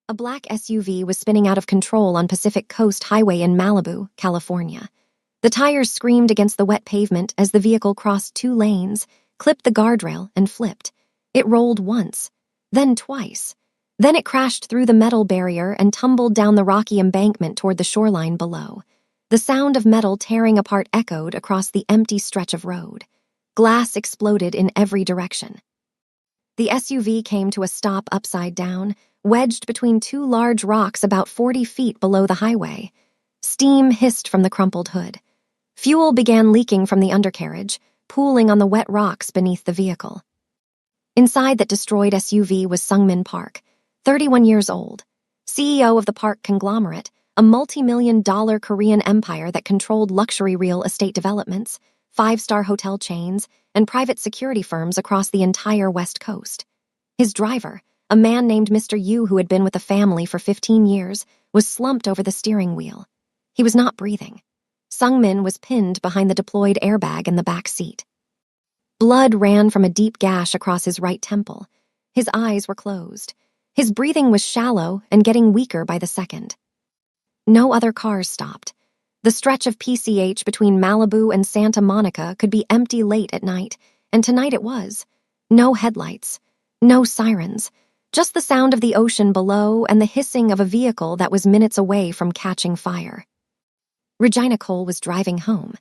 A black SUV was spinning out of control on Pacific Coast Highway in Malibu, California. The tires screamed against the wet pavement as the vehicle crossed two lanes, clipped the guardrail, and flipped. It rolled once, then twice. Then it crashed through the metal barrier and tumbled down the rocky embankment toward the shoreline below. The sound of metal tearing apart echoed across the empty stretch of road. Glass exploded in every direction. The SUV came to a stop upside down, wedged between two large rocks about 40 feet below the highway. Steam hissed from the crumpled hood. Fuel began leaking from the undercarriage, pooling on the wet rocks beneath the vehicle. Inside that destroyed SUV was Sungmin Park, 31 years old, CEO of the Park conglomerate, a multi-million-dollar Korean empire that controlled luxury real estate developments, five-star hotel chains, and private security firms across the entire West Coast. His driver, a man named Mr. Yu who had been with the family for 15 years, was slumped over the steering wheel. He was not breathing. Sungmin was pinned behind the deployed airbag in the back seat. Blood ran from a deep gash across his right temple. His eyes were closed. His breathing was shallow and getting weaker by the second. No other cars stopped. The stretch of PCH between Malibu and Santa Monica could be empty late at night, and tonight it was. No headlights, no sirens, just the sound of the ocean below and the hissing of a vehicle that was minutes away from catching fire. Regina Cole was driving home.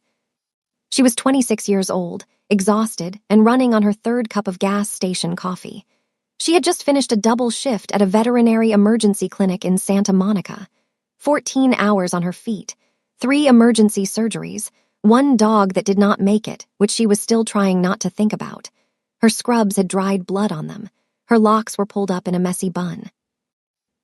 She was 26 years old, exhausted, and running on her third cup of gas station coffee. She had just finished a double shift at a veterinary emergency clinic in Santa Monica. 14 hours on her feet, 3 emergency surgeries, 1 dog that did not make it, which she was still trying not to think about. Her scrubs had dried blood on them. Her locks were pulled up in a messy bun.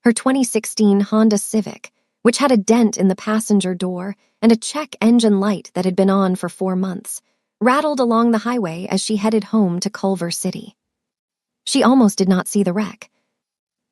Her 2016 Honda Civic, which had a dent in the passenger door and a check engine light that had been on for 4 months, rattled along the highway as she headed home to Culver City. She almost did not see the wreck.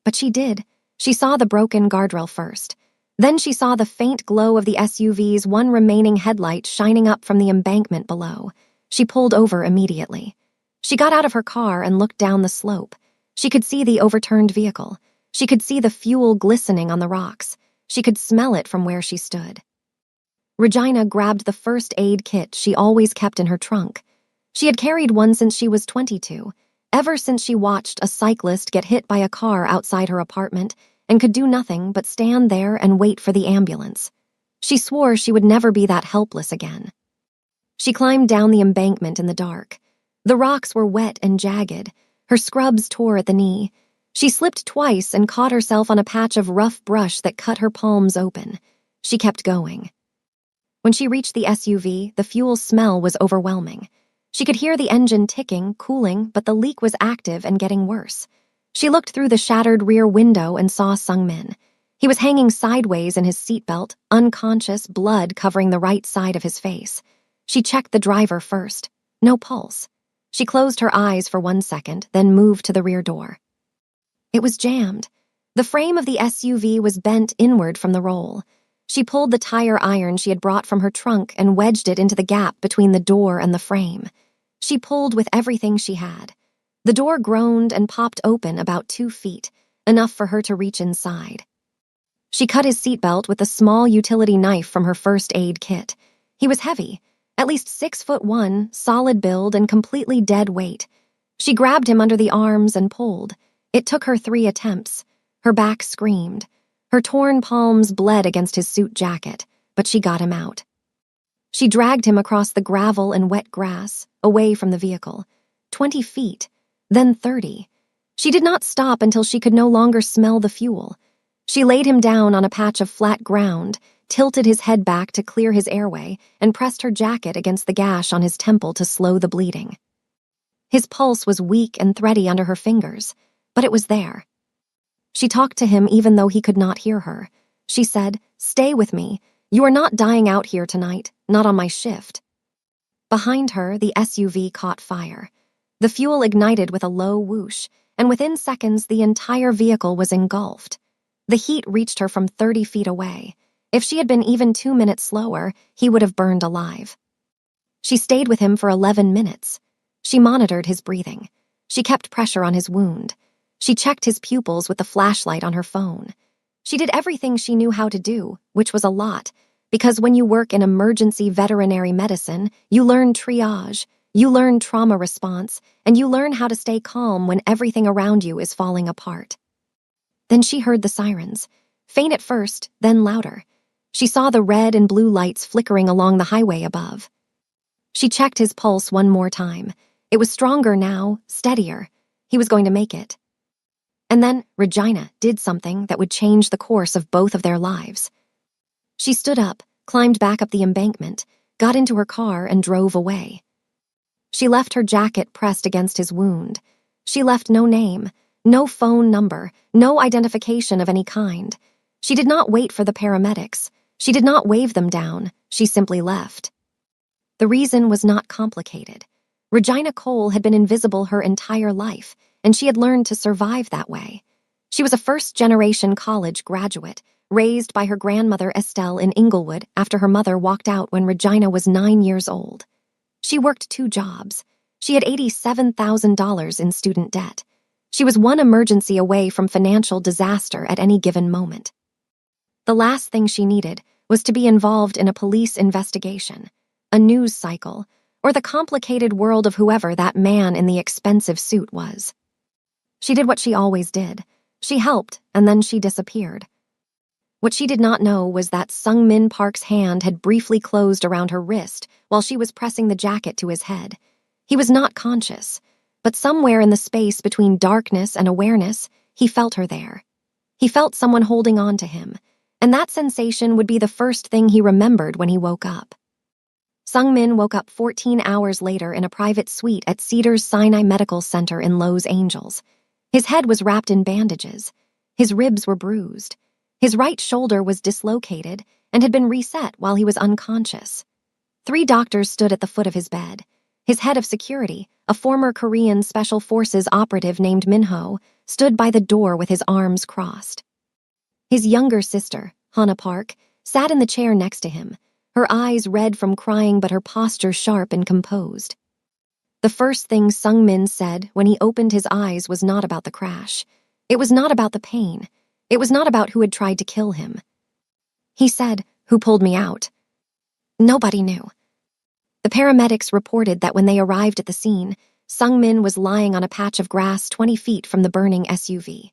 But she did. She saw the broken guardrail first. Then she saw the faint glow of the SUV's one remaining headlight shining up from the embankment below. She pulled over immediately. She got out of her car and looked down the slope. She could see the overturned vehicle. She could see the fuel glistening on the rocks. She could smell it from where she stood. Regina grabbed the first aid kit she always kept in her trunk. She had carried one since she was 22, ever since she watched a cyclist get hit by a car outside her apartment and could do nothing but stand there and wait for the ambulance. She swore she would never be that helpless again. She climbed down the embankment in the dark. The rocks were wet and jagged. Her scrubs tore at the knee. She slipped twice and caught herself on a patch of rough brush that cut her palms open. She kept going. When she reached the SUV, the fuel smell was overwhelming. She could hear the engine ticking, cooling, but the leak was active and getting worse. She looked through the shattered rear window and saw Sungmin. He was hanging sideways in his seatbelt, unconscious, blood covering the right side of his face. She checked the driver first. No pulse. She closed her eyes for 1 second, then moved to the rear door. It was jammed. The frame of the SUV was bent inward from the roll. She pulled the tire iron she had brought from her trunk and wedged it into the gap between the door and the frame. She pulled with everything she had. The door groaned and popped open about 2 feet, enough for her to reach inside. She cut his seatbelt with a small utility knife from her first aid kit. He was heavy, at least 6'1", solid build and completely dead weight. She grabbed him under the arms and pulled. It took her 3 attempts. Her back screamed. Her torn palms bled against his suit jacket, but she got him out. She dragged him across the gravel and wet grass, away from the vehicle. 20 feet, then 30. She did not stop until she could no longer smell the fuel. She laid him down on a patch of flat ground, tilted his head back to clear his airway, and pressed her jacket against the gash on his temple to slow the bleeding. His pulse was weak and thready under her fingers, but it was there. She talked to him even though he could not hear her. She said, "Stay with me. You are not dying out here tonight, not on my shift." Behind her, the SUV caught fire. The fuel ignited with a low whoosh, and within seconds the entire vehicle was engulfed. The heat reached her from 30 feet away. If she had been even 2 minutes slower, he would have burned alive. She stayed with him for 11 minutes. She monitored his breathing. She kept pressure on his wound. She checked his pupils with the flashlight on her phone. She did everything she knew how to do, which was a lot, because when you work in emergency veterinary medicine, you learn triage, you learn trauma response, and you learn how to stay calm when everything around you is falling apart. Then she heard the sirens, faint at first, then louder. She saw the red and blue lights flickering along the highway above. She checked his pulse one more time. It was stronger now, steadier. He was going to make it. And then Regina did something that would change the course of both of their lives. She stood up, climbed back up the embankment, got into her car, and drove away. She left her jacket pressed against his wound. She left no name, no phone number, no identification of any kind. She did not wait for the paramedics. She did not wave them down. She simply left. The reason was not complicated. Regina Cole had been invisible her entire life, and she had learned to survive that way. She was a first-generation college graduate, raised by her grandmother Estelle in Inglewood after her mother walked out when Regina was 9 years old. She worked 2 jobs. She had $87,000 in student debt. She was one emergency away from financial disaster at any given moment. The last thing she needed was to be involved in a police investigation, a news cycle, or the complicated world of whoever that man in the expensive suit was. She did what she always did. She helped, and then she disappeared. What she did not know was that Sung-Min Park's hand had briefly closed around her wrist while she was pressing the jacket to his head. He was not conscious, but somewhere in the space between darkness and awareness, he felt her there. He felt someone holding on to him, and that sensation would be the first thing he remembered when he woke up. Sung-Min woke up 14 hours later in a private suite at Cedars-Sinai Medical Center in Los Angeles. His head was wrapped in bandages. His ribs were bruised. His right shoulder was dislocated and had been reset while he was unconscious. 3 doctors stood at the foot of his bed. His head of security, a former Korean Special Forces operative named Min-ho, stood by the door with his arms crossed. His younger sister, Hana Park, sat in the chair next to him, her eyes red from crying but her posture sharp and composed. The first thing Sung-Min said when he opened his eyes was not about the crash. It was not about the pain. It was not about who had tried to kill him. He said, "Who pulled me out?" Nobody knew. The paramedics reported that when they arrived at the scene, Sung-Min was lying on a patch of grass 20 feet from the burning SUV.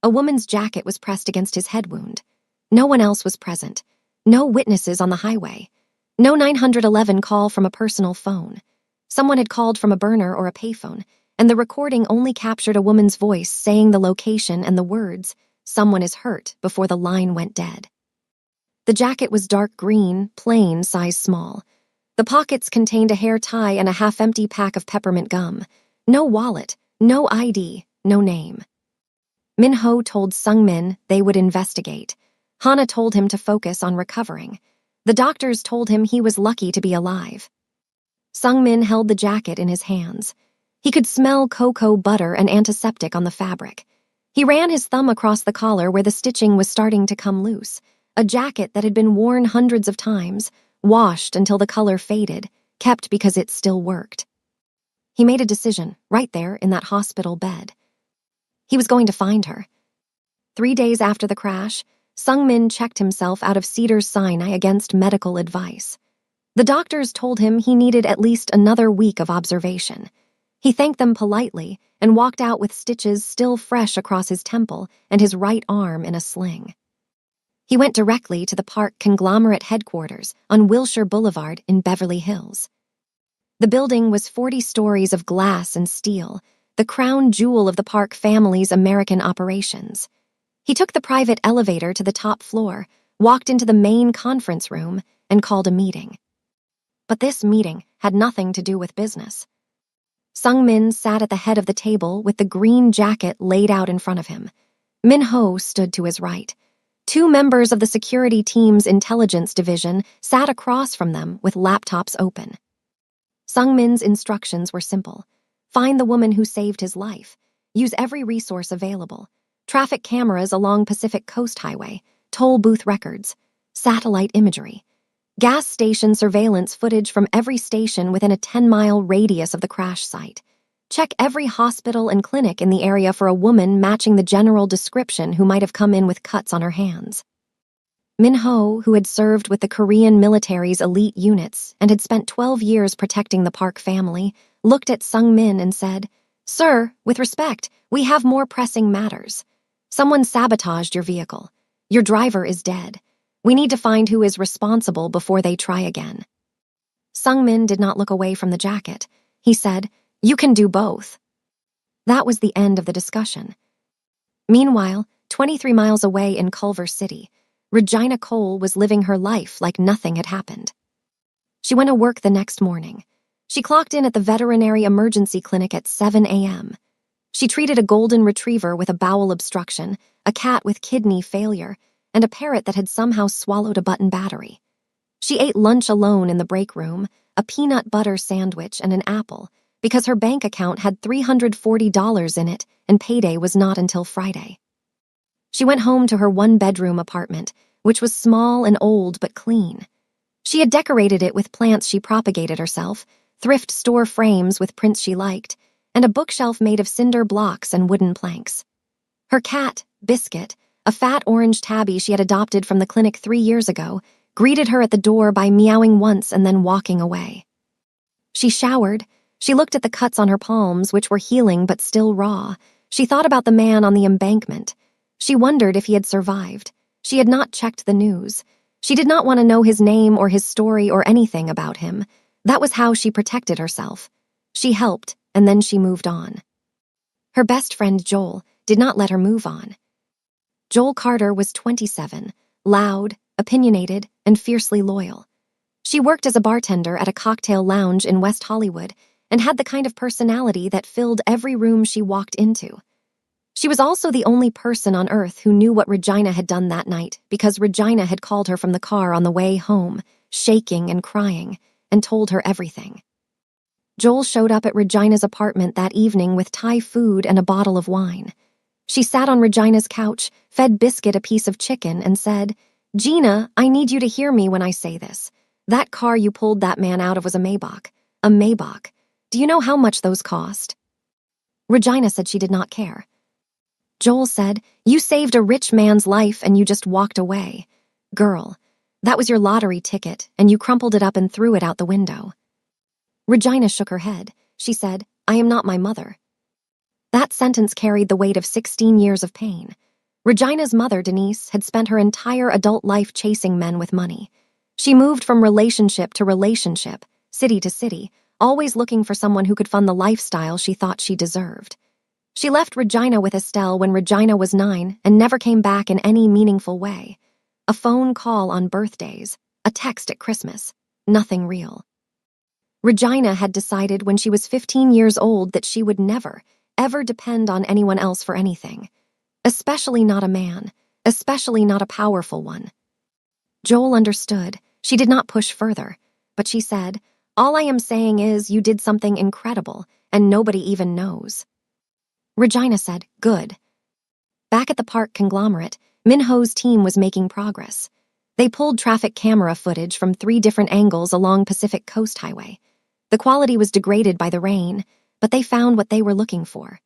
A woman's jacket was pressed against his head wound. No one else was present. No witnesses on the highway. No 911 call from a personal phone. Someone had called from a burner or a payphone, and the recording only captured a woman's voice saying the location and the words, "Someone is hurt," before the line went dead. The jacket was dark green, plain, size small. The pockets contained a hair tie and a half-empty pack of peppermint gum. No wallet, no ID, no name. Min-ho told Sung-Min they would investigate. Hana told him to focus on recovering. The doctors told him he was lucky to be alive. Sung-Min held the jacket in his hands. He could smell cocoa butter and antiseptic on the fabric. He ran his thumb across the collar where the stitching was starting to come loose, a jacket that had been worn hundreds of times, washed until the color faded, kept because it still worked. He made a decision, right there in that hospital bed. He was going to find her. 3 days after the crash, Sung-Min checked himself out of Cedars-Sinai against medical advice. The doctors told him he needed at least another week of observation. He thanked them politely and walked out with stitches still fresh across his temple and his right arm in a sling. He went directly to the park conglomerate headquarters on Wilshire Boulevard in Beverly Hills. The building was 40 stories of glass and steel, the crown jewel of the park family's American operations. He took the private elevator to the top floor, walked into the main conference room, and called a meeting. But this meeting had nothing to do with business. Sung-Min sat at the head of the table with the green jacket laid out in front of him. Min-ho stood to his right. 2 members of the security team's intelligence division sat across from them with laptops open. Sung-Min's instructions were simple. Find the woman who saved his life. Use every resource available. Traffic cameras along Pacific Coast Highway, toll booth records, satellite imagery, gas station surveillance footage from every station within a 10-mile radius of the crash site. Check every hospital and clinic in the area for a woman matching the general description who might have come in with cuts on her hands. Min-ho, who had served with the Korean military's elite units and had spent 12 years protecting the Park family, looked at Sung-min and said, "Sir, with respect, we have more pressing matters. Someone sabotaged your vehicle. Your driver is dead. We need to find who is responsible before they try again." Sung-min did not look away from the jacket. He said, "You can do both." That was the end of the discussion. Meanwhile, 23 miles away in Culver City, Regina Cole was living her life like nothing had happened. She went to work the next morning. She clocked in at the veterinary emergency clinic at 7 a.m. She treated a golden retriever with a bowel obstruction, a cat with kidney failure, and a parrot that had somehow swallowed a button battery. She ate lunch alone in the break room, a peanut butter sandwich and an apple, because her bank account had $340 in it and payday was not until Friday. She went home to her one-bedroom apartment, which was small and old but clean. She had decorated it with plants she propagated herself, thrift store frames with prints she liked, and a bookshelf made of cinder blocks and wooden planks. Her cat, Biscuit, a fat orange tabby she had adopted from the clinic 3 years ago, greeted her at the door by meowing once and then walking away. She showered. She looked at the cuts on her palms, which were healing but still raw. She thought about the man on the embankment. She wondered if he had survived. She had not checked the news. She did not want to know his name or his story or anything about him. That was how she protected herself. She helped, and then she moved on. Her best friend, Joel, did not let her move on. Joel Carter was 27, loud, opinionated, and fiercely loyal. She worked as a bartender at a cocktail lounge in West Hollywood and had the kind of personality that filled every room she walked into. She was also the only person on earth who knew what Regina had done that night because Regina had called her from the car on the way home, shaking and crying, and told her everything. Joel showed up at Regina's apartment that evening with Thai food and a bottle of wine. She sat on Regina's couch, fed Biscuit a piece of chicken, and said, "Gina, I need you to hear me when I say this. That car you pulled that man out of was a Maybach. A Maybach. Do you know how much those cost?" Regina said she did not care. Joel said, "You saved a rich man's life and you just walked away. Girl, that was your lottery ticket, and you crumpled it up and threw it out the window." Regina shook her head. She said, "I am not my mother." That sentence carried the weight of 16 years of pain. Regina's mother, Denise, had spent her entire adult life chasing men with money. She moved from relationship to relationship, city to city, always looking for someone who could fund the lifestyle she thought she deserved. She left Regina with Estelle when Regina was 9 and never came back in any meaningful way. A phone call on birthdays, a text at Christmas, nothing real. Regina had decided when she was 15 years old that she would never, ever depend on anyone else for anything. Especially not a man, especially not a powerful one. Joel understood. She did not push further, but she said, "All I am saying is you did something incredible, and nobody even knows." Regina said, "Good." Back at the park conglomerate, Min-ho's team was making progress. They pulled traffic camera footage from 3 different angles along Pacific Coast Highway. The quality was degraded by the rain, but they found what they were looking for.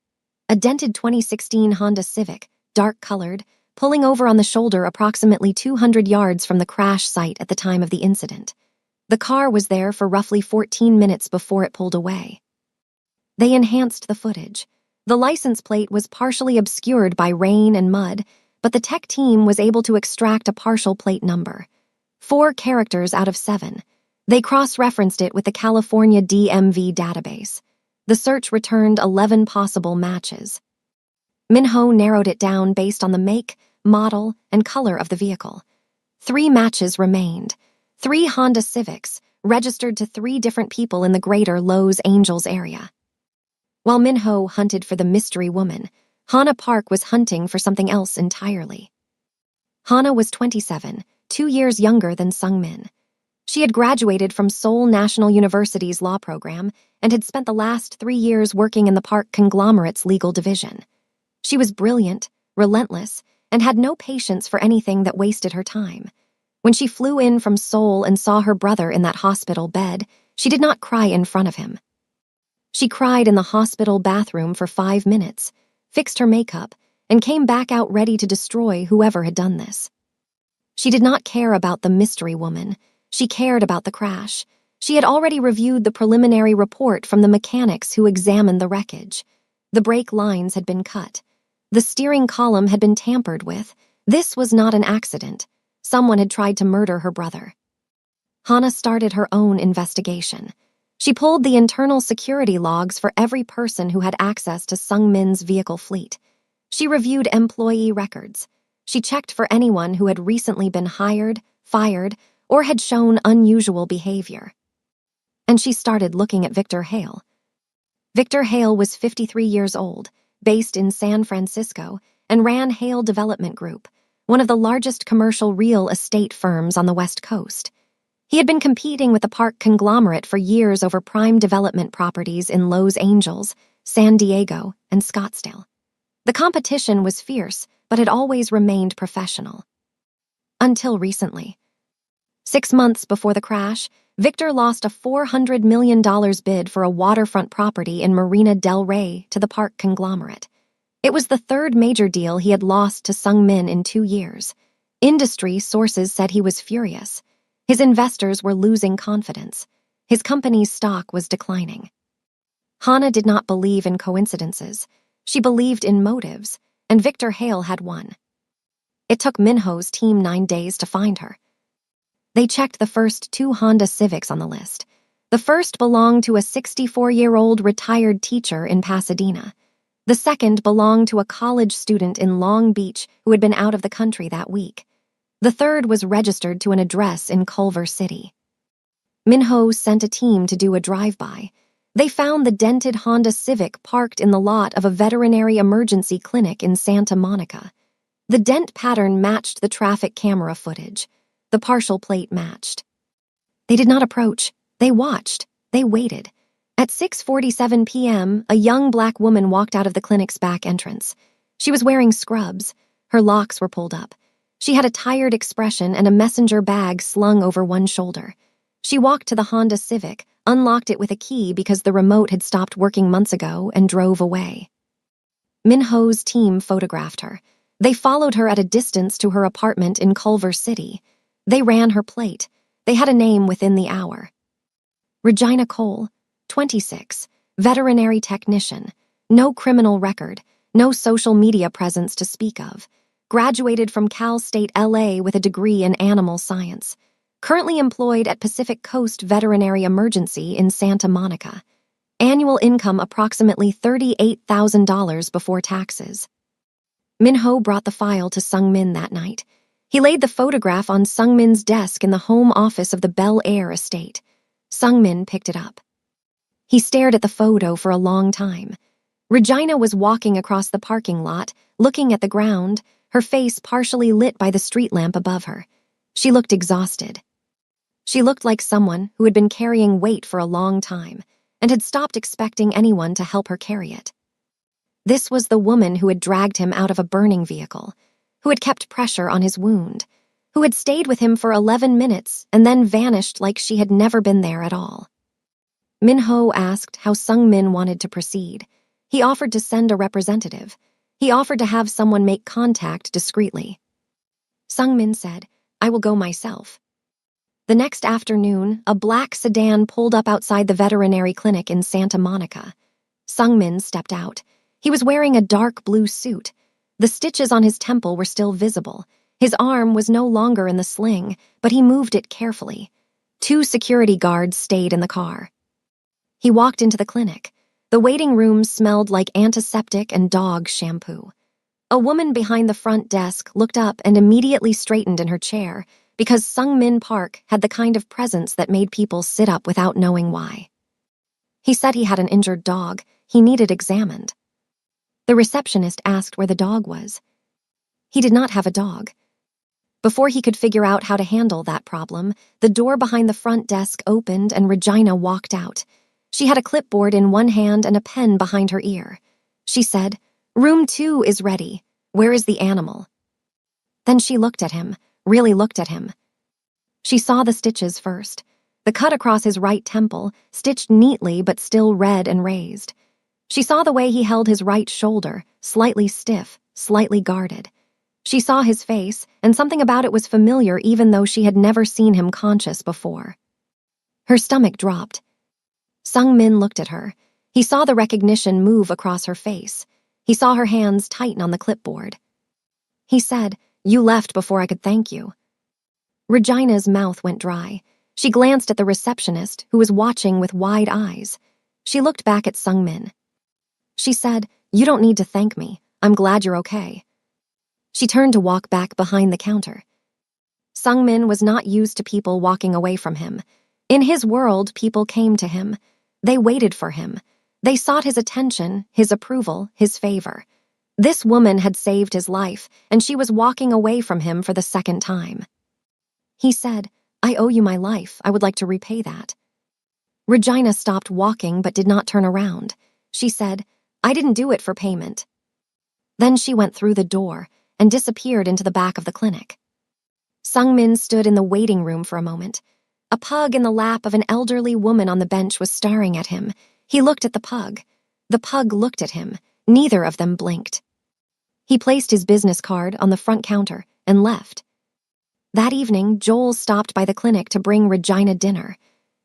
A dented 2016 Honda Civic, dark-colored, pulling over on the shoulder approximately 200 yards from the crash site at the time of the incident. The car was there for roughly 14 minutes before it pulled away. They enhanced the footage. The license plate was partially obscured by rain and mud, but the tech team was able to extract a partial plate number. 4 characters out of 7. They cross-referenced it with the California DMV database. The search returned 11 possible matches. Min-ho narrowed it down based on the make, model, and color of the vehicle. 3 matches remained. 3 Honda Civics, registered to 3 different people in the greater Los Angeles area. While Min-ho hunted for the mystery woman, Hana Park was hunting for something else entirely. Hana was 27, 2 years younger than Sung-min. She had graduated from Seoul National University's law program and had spent the last 3 years working in the park conglomerate's legal division. She was brilliant, relentless, and had no patience for anything that wasted her time. When she flew in from Seoul and saw her brother in that hospital bed, she did not cry in front of him. She cried in the hospital bathroom for 5 minutes, fixed her makeup, and came back out ready to destroy whoever had done this. She did not care about the mystery woman. She cared about the crash. She had already reviewed the preliminary report from the mechanics who examined the wreckage. The brake lines had been cut. The steering column had been tampered with. This was not an accident. Someone had tried to murder her brother. Hana started her own investigation. She pulled the internal security logs for every person who had access to Sung-min's vehicle fleet. She reviewed employee records. She checked for anyone who had recently been hired, fired, or had shown unusual behavior. And she started looking at Victor Hale. Victor Hale was 53 years old, based in San Francisco, and ran Hale Development Group, one of the largest commercial real estate firms on the West Coast. He had been competing with the park conglomerate for years over prime development properties in Los Angeles, San Diego, and Scottsdale. The competition was fierce, but had always remained professional. Until recently. 6 months before the crash, Victor lost a $400 million bid for a waterfront property in Marina del Rey to the park conglomerate. It was the third major deal he had lost to Sung-min in 2 years. Industry sources said he was furious. His investors were losing confidence. His company's stock was declining. Hana did not believe in coincidences. She believed in motives, and Victor Hale had one. It took Minho's team 9 days to find her. They checked the first 2 Honda Civics on the list. The first belonged to a 64-year-old retired teacher in Pasadena. The second belonged to a college student in Long Beach who had been out of the country that week. The third was registered to an address in Culver City. Minho sent a team to do a drive-by. They found the dented Honda Civic parked in the lot of a veterinary emergency clinic in Santa Monica. The dent pattern matched the traffic camera footage. The partial plate matched. They did not approach. They watched. They waited. At 6:47 p.m., a young black woman walked out of the clinic's back entrance. She was wearing scrubs. Her locks were pulled up. She had a tired expression and a messenger bag slung over one shoulder. She walked to the Honda Civic, unlocked it with a key because the remote had stopped working months ago, and drove away. Minho's team photographed her. They followed her at a distance to her apartment in Culver City. They ran her plate. They had a name within the hour. Regina Cole, 26, veterinary technician, no criminal record, no social media presence to speak of. Graduated from Cal State LA with a degree in animal science. Currently employed at Pacific Coast Veterinary Emergency in Santa Monica. Annual income approximately $38,000 before taxes. Minho brought the file to Sung-min that night. He laid the photograph on Sung-min's desk in the home office of the Bel Air estate. Sung-min picked it up. He stared at the photo for a long time. Regina was walking across the parking lot, looking at the ground, her face partially lit by the street lamp above her. She looked exhausted. She looked like someone who had been carrying weight for a long time and had stopped expecting anyone to help her carry it. This was the woman who had dragged him out of a burning vehicle, who had kept pressure on his wound, who had stayed with him for 11 minutes and then vanished like she had never been there at all. Minho asked how Sung-min wanted to proceed. He offered to send a representative. He offered to have someone make contact discreetly. Sung-min said, "I will go myself." The next afternoon, a black sedan pulled up outside the veterinary clinic in Santa Monica. Sung-min stepped out. He was wearing a dark blue suit. The stitches on his temple were still visible. His arm was no longer in the sling, but he moved it carefully. 2 security guards stayed in the car. He walked into the clinic. The waiting room smelled like antiseptic and dog shampoo. A woman behind the front desk looked up and immediately straightened in her chair because Sung-min Park had the kind of presence that made people sit up without knowing why. He said he had an injured dog. He needed examined. The receptionist asked where the dog was. He did not have a dog. Before he could figure out how to handle that problem, the door behind the front desk opened and Regina walked out. She had a clipboard in one hand and a pen behind her ear. She said, "Room 2 is ready. Where is the animal?" Then she looked at him, really looked at him. She saw the stitches first. The cut across his right temple, stitched neatly but still red and raised. She saw the way he held his right shoulder, slightly stiff, slightly guarded. She saw his face, and something about it was familiar even though she had never seen him conscious before. Her stomach dropped. Sung-min looked at her. He saw the recognition move across her face. He saw her hands tighten on the clipboard. He said, "You left before I could thank you." Regina's mouth went dry. She glanced at the receptionist, who was watching with wide eyes. She looked back at Sung-min. She said, "You don't need to thank me. I'm glad you're okay." She turned to walk back behind the counter. Sung-min was not used to people walking away from him. In his world, people came to him. They waited for him. They sought his attention, his approval, his favor. This woman had saved his life, and she was walking away from him for the second time. He said, "I owe you my life. I would like to repay that." Regina stopped walking but did not turn around. She said, "I didn't do it for payment." Then she went through the door and disappeared into the back of the clinic. Sung-min stood in the waiting room for a moment. A pug in the lap of an elderly woman on the bench was staring at him. He looked at the pug. The pug looked at him. Neither of them blinked. He placed his business card on the front counter and left. That evening, Joel stopped by the clinic to bring Regina dinner.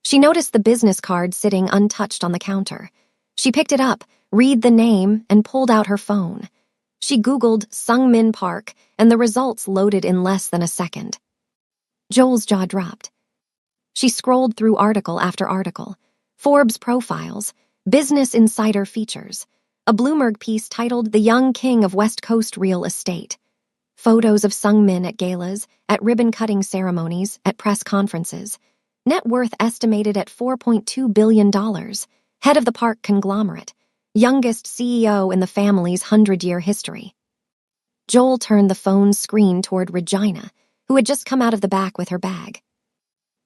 She noticed the business card sitting untouched on the counter. She picked it up, read the name, and pulled out her phone. She Googled Sung-min Park, and the results loaded in less than a second. Joel's jaw dropped. She scrolled through article after article. Forbes profiles, Business Insider features, a Bloomberg piece titled "The Young King of West Coast Real Estate." Photos of Sung-min at galas, at ribbon-cutting ceremonies, at press conferences. Net worth estimated at $4.2 billion. Head of the park conglomerate. Youngest CEO in the family's 100-year history. Joel turned the phone's screen toward Regina, who had just come out of the back with her bag.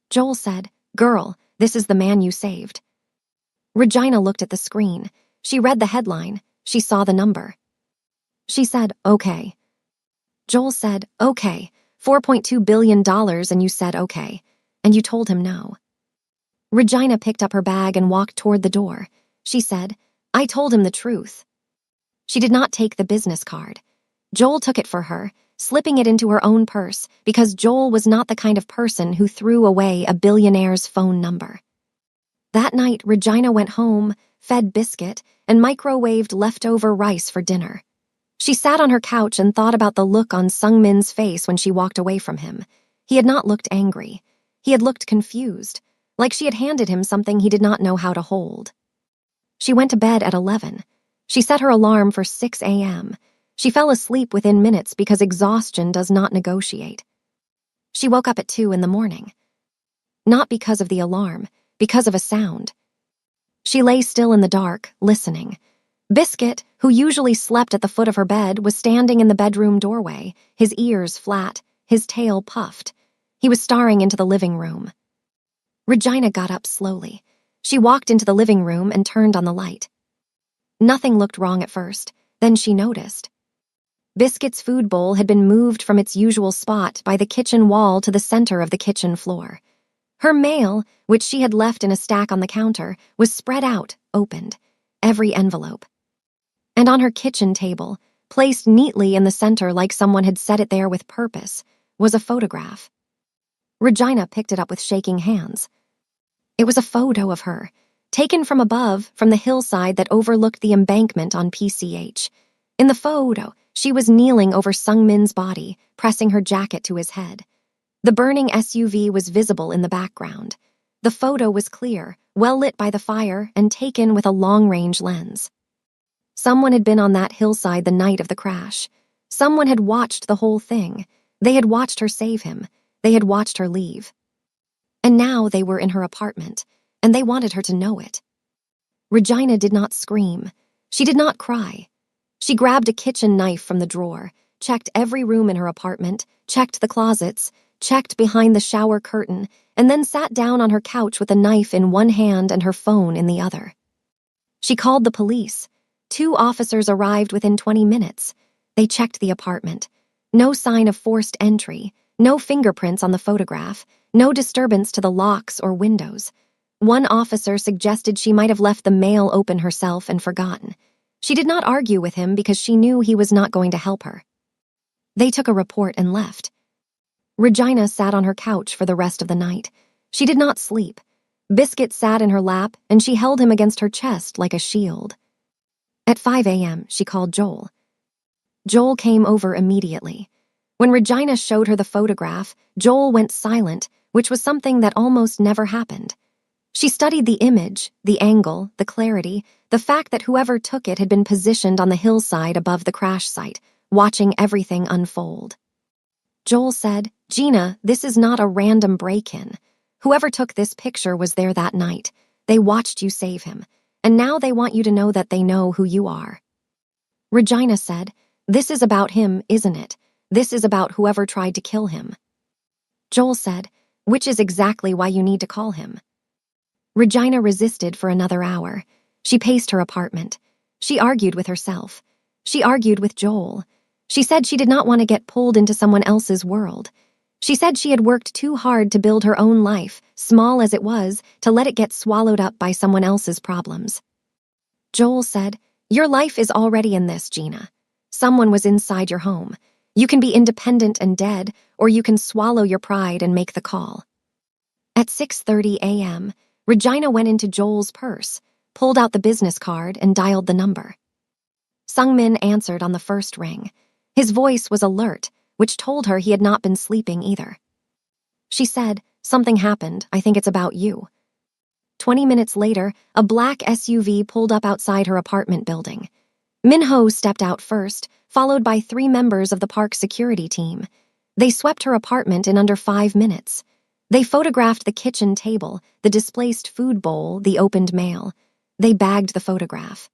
Joel said, "Girl, this is the man you saved." Regina looked at the screen. She read the headline. She saw the number. She said, "Okay." Joel said, "Okay, $4.2 billion, and you said okay. And you told him no." Regina picked up her bag and walked toward the door. She said, "I told him the truth." She did not take the business card. Joel took it for her, slipping it into her own purse because Joel was not the kind of person who threw away a billionaire's phone number. That night, Regina went home, fed Biscuit, and microwaved leftover rice for dinner. She sat on her couch and thought about the look on Sung-min's face when she walked away from him. He had not looked angry. He had looked confused, like she had handed him something he did not know how to hold. She went to bed at 11. She set her alarm for 6 a.m. She fell asleep within minutes because exhaustion does not negotiate. She woke up at 2 in the morning. Not because of the alarm, because of a sound. She lay still in the dark, listening. Biscuit, who usually slept at the foot of her bed, was standing in the bedroom doorway, his ears flat, his tail puffed. He was staring into the living room. Regina got up slowly. She walked into the living room and turned on the light. Nothing looked wrong at first, then she noticed. Biscuit's food bowl had been moved from its usual spot by the kitchen wall to the center of the kitchen floor. Her mail, which she had left in a stack on the counter, was spread out, opened, every envelope. And on her kitchen table, placed neatly in the center like someone had set it there with purpose, was a photograph. Regina picked it up with shaking hands. It was a photo of her, taken from above, from the hillside that overlooked the embankment on PCH. In the photo, she was kneeling over Sung-min's body, pressing her jacket to his head. The burning SUV was visible in the background. The photo was clear, well lit by the fire, and taken with a long-range lens. Someone had been on that hillside the night of the crash. Someone had watched the whole thing. They had watched her save him. They had watched her leave. And now they were in her apartment, and they wanted her to know it. Regina did not scream. She did not cry. She grabbed a kitchen knife from the drawer, checked every room in her apartment, checked the closets, checked behind the shower curtain, and then sat down on her couch with a knife in one hand and her phone in the other. She called the police. 2 officers arrived within 20 minutes. They checked the apartment. No sign of forced entry, No fingerprints on the photograph, no disturbance to the locks or windows. One officer suggested she might have left the mail open herself and forgotten. She did not argue with him because she knew he was not going to help her. They took a report and left. Regina sat on her couch for the rest of the night. She did not sleep. Biscuit sat in her lap, and she held him against her chest like a shield. At 5 a.m., she called Joel. Joel came over immediately. When Regina showed her the photograph, Joel went silent, which was something that almost never happened. She studied the image, the angle, the clarity, the fact that whoever took it had been positioned on the hillside above the crash site, watching everything unfold. Joel said, "Gina, this is not a random break-in. Whoever took this picture was there that night. They watched you save him, and now they want you to know that they know who you are." Regina said, "This is about him, isn't it? This is about whoever tried to kill him." Joel said, "Which is exactly why you need to call him." Regina resisted for another hour. She paced her apartment. She argued with herself. She argued with Joel. She said she did not want to get pulled into someone else's world. She said she had worked too hard to build her own life, small as it was, to let it get swallowed up by someone else's problems. Joel said, "Your life is already in this, Gina. Someone was inside your home. You can be independent and dead, or you can swallow your pride and make the call." At 6:30 a.m., Regina went into Joel's purse, pulled out the business card, and dialed the number. Sungmin answered on the first ring. His voice was alert, which told her he had not been sleeping either. She said, "Something happened. I think it's about you." 20 minutes later, a black SUV pulled up outside her apartment building. Minho stepped out first, followed by 3 members of the park security team. They swept her apartment in under 5 minutes. They photographed the kitchen table, the displaced food bowl, the opened mail. They bagged the photograph.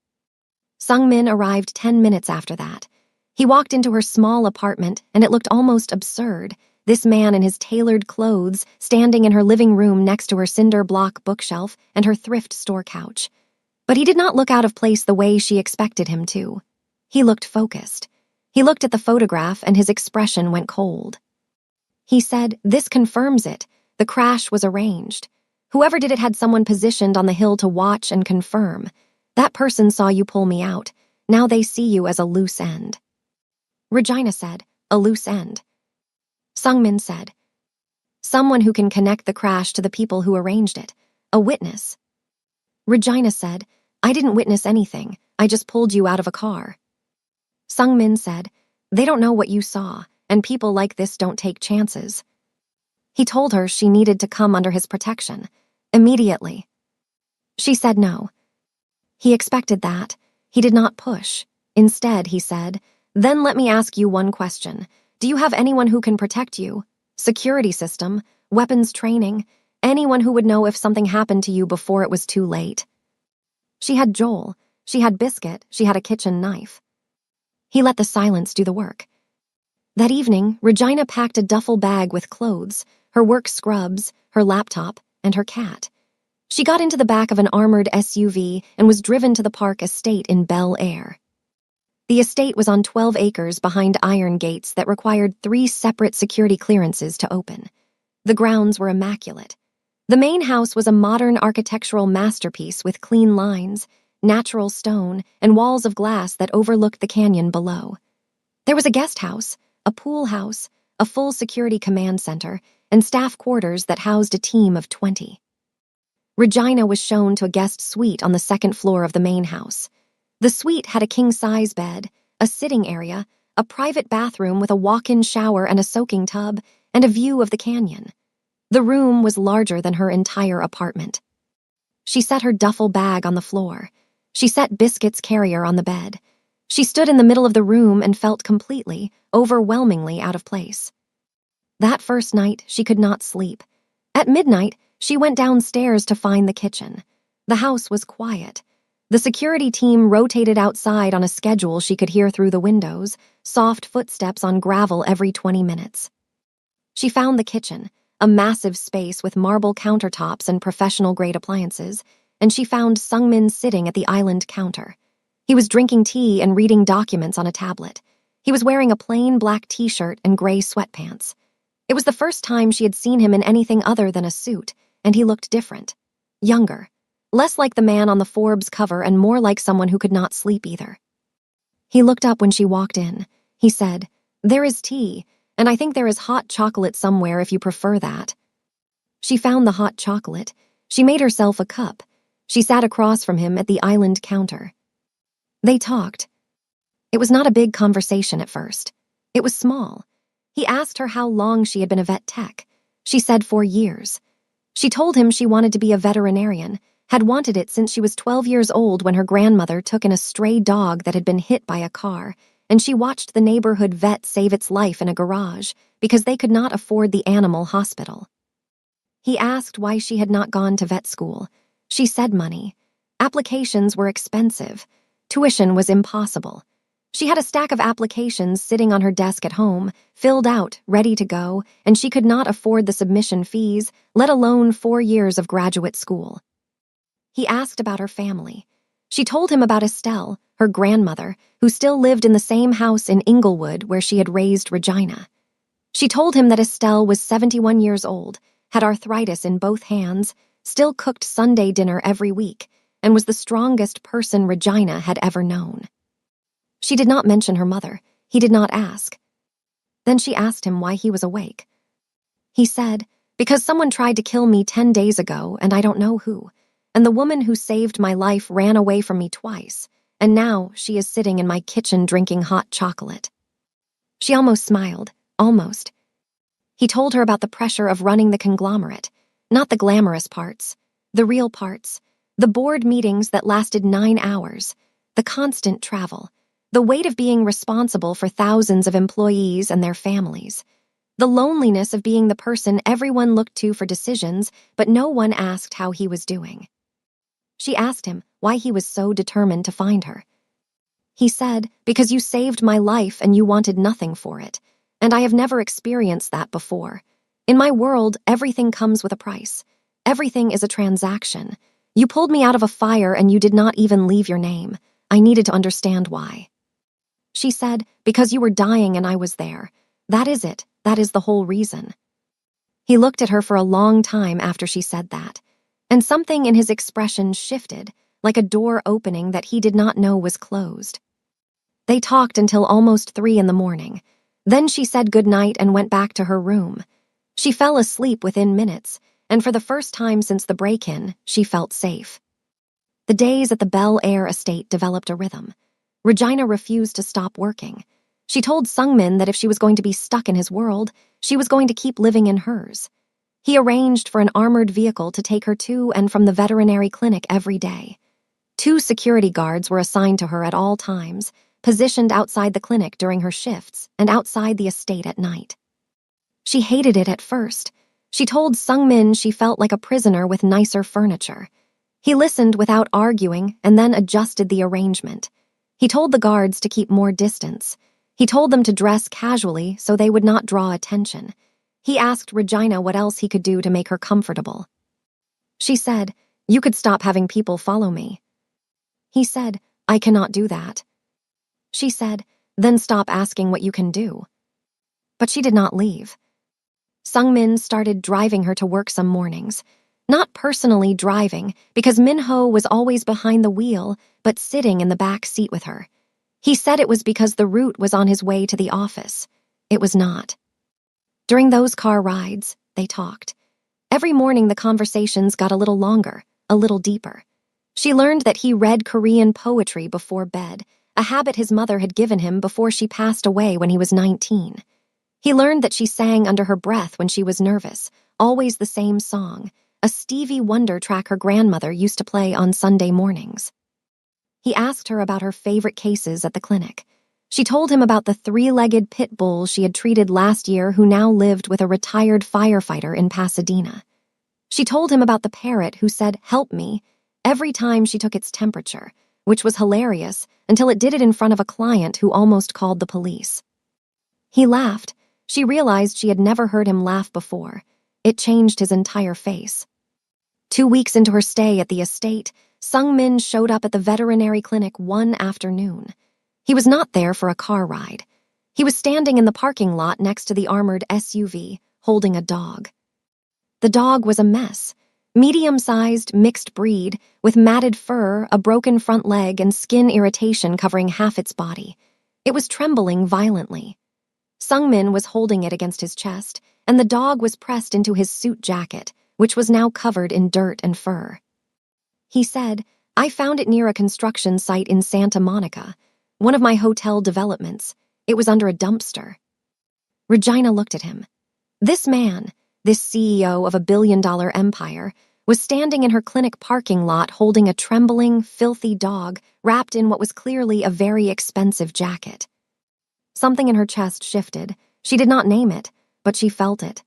Sungmin arrived 10 minutes after that. He walked into her small apartment, and it looked almost absurd. This man in his tailored clothes, standing in her living room next to her cinder block bookshelf and her thrift store couch. But he did not look out of place the way she expected him to. He looked focused. He looked at the photograph, and his expression went cold. He said, "This confirms it. The crash was arranged. Whoever did it had someone positioned on the hill to watch and confirm. That person saw you pull me out. Now they see you as a loose end." Regina said, "A loose end?" Sungmin said, "Someone who can connect the crash to the people who arranged it. A witness." Regina said, "I didn't witness anything. I just pulled you out of a car." Sungmin said, "They don't know what you saw, and people like this don't take chances." He told her she needed to come under his protection, immediately. She said no. He expected that. He did not push. Instead, he said, "Then let me ask you one question. Do you have anyone who can protect you? Security system, weapons training, anyone who would know if something happened to you before it was too late?" She had Joel. She had Biscuit. She had a kitchen knife. He let the silence do the work. That evening, Regina packed a duffel bag with clothes, her work scrubs, her laptop, and her cat. She got into the back of an armored SUV and was driven to the park estate in Bel Air. The estate was on 12 acres behind iron gates that required 3 separate security clearances to open. The grounds were immaculate. The main house was a modern architectural masterpiece with clean lines, natural stone, and walls of glass that overlooked the canyon below. There was a guest house, a pool house, a full security command center, and staff quarters that housed a team of 20. Regina was shown to a guest suite on the 2nd floor of the main house. The suite had a king-size bed, a sitting area, a private bathroom with a walk-in shower and a soaking tub, and a view of the canyon. The room was larger than her entire apartment. She set her duffel bag on the floor. She set Biscuit's carrier on the bed. She stood in the middle of the room and felt completely, overwhelmingly out of place. That first night, she could not sleep. At midnight, she went downstairs to find the kitchen. The house was quiet. The security team rotated outside on a schedule she could hear through the windows, soft footsteps on gravel every 20 minutes. She found the kitchen, a massive space with marble countertops and professional-grade appliances, and she found Sungmin sitting at the island counter. He was drinking tea and reading documents on a tablet. He was wearing a plain black t-shirt and gray sweatpants. It was the first time she had seen him in anything other than a suit, and he looked different. Younger. Less like the man on the Forbes cover and more like someone who could not sleep either. He looked up when she walked in. He said, "There is tea, and I think there is hot chocolate somewhere if you prefer that." She found the hot chocolate. She made herself a cup. She sat across from him at the island counter. They talked. It was not a big conversation at first. It was small. He asked her how long she had been a vet tech. She said 4 years. She told him she wanted to be a veterinarian, had wanted it since she was 12 years old when her grandmother took in a stray dog that had been hit by a car, and she watched the neighborhood vet save its life in a garage because they could not afford the animal hospital. He asked why she had not gone to vet school. She said money. Applications were expensive. Tuition was impossible. She had a stack of applications sitting on her desk at home, filled out, ready to go, and she could not afford the submission fees, let alone 4 years of graduate school. He asked about her family. She told him about Estelle, her grandmother, who still lived in the same house in Inglewood where she had raised Regina. She told him that Estelle was 71 years old, had arthritis in both hands, still cooked Sunday dinner every week, and was the strongest person Regina had ever known. She did not mention her mother. He did not ask. Then she asked him why he was awake. He said, "Because someone tried to kill me 10 days ago, and I don't know who. And the woman who saved my life ran away from me twice, and now she is sitting in my kitchen drinking hot chocolate." She almost smiled, almost. He told her about the pressure of running the conglomerate, not the glamorous parts, the real parts, the board meetings that lasted 9 hours, the constant travel, the weight of being responsible for thousands of employees and their families, the loneliness of being the person everyone looked to for decisions, but no one asked how he was doing. She asked him why he was so determined to find her. He said, "Because you saved my life and you wanted nothing for it, and I have never experienced that before. In my world, everything comes with a price. Everything is a transaction. You pulled me out of a fire and you did not even leave your name. I needed to understand why." She said, "Because you were dying and I was there. That is it. That is the whole reason." He looked at her for a long time after she said that, and something in his expression shifted, like a door opening that he did not know was closed. They talked until almost 3 in the morning. Then she said goodnight and went back to her room. She fell asleep within minutes, and for the first time since the break-in, she felt safe. The days at the Bel Air estate developed a rhythm. Regina refused to stop working. She told Sungmin that if she was going to be stuck in his world, she was going to keep living in hers. He arranged for an armored vehicle to take her to and from the veterinary clinic every day. 2 security guards were assigned to her at all times, positioned outside the clinic during her shifts and outside the estate at night. She hated it at first. She told Sungmin she felt like a prisoner with nicer furniture. He listened without arguing and then adjusted the arrangement. He told the guards to keep more distance. He told them to dress casually so they would not draw attention. He asked Regina what else he could do to make her comfortable. She said, "You could stop having people follow me." He said, "I cannot do that." She said, "Then stop asking what you can do." But she did not leave. Sungmin started driving her to work some mornings. Not personally driving, because Minho was always behind the wheel, but sitting in the back seat with her. He said it was because the route was on his way to the office. It was not. During those car rides, they talked. Every morning the conversations got a little longer, a little deeper. She learned that he read Korean poetry before bed, a habit his mother had given him before she passed away when he was 19. He learned that she sang under her breath when she was nervous, always the same song, a Stevie Wonder track her grandmother used to play on Sunday mornings. He asked her about her favorite cases at the clinic. She told him about the 3-legged pit bull she had treated last year who now lived with a retired firefighter in Pasadena. She told him about the parrot who said, "Help me," every time she took its temperature, which was hilarious until it did it in front of a client who almost called the police. He laughed. She realized she had never heard him laugh before. It changed his entire face. 2 weeks into her stay at the estate, Sungmin showed up at the veterinary clinic one afternoon. He was not there for a car ride. He was standing in the parking lot next to the armored SUV, holding a dog. The dog was a mess. Medium-sized, mixed breed, with matted fur, a broken front leg, and skin irritation covering half its body. It was trembling violently. Sungmin was holding it against his chest, and the dog was pressed into his suit jacket, which was now covered in dirt and fur. He said, "I found it near a construction site in Santa Monica, one of my hotel developments. It was under a dumpster." Regina looked at him. This man, this CEO of a billion-dollar empire, was standing in her clinic parking lot holding a trembling, filthy dog wrapped in what was clearly a very expensive jacket. Something in her chest shifted. She did not name it, but she felt it.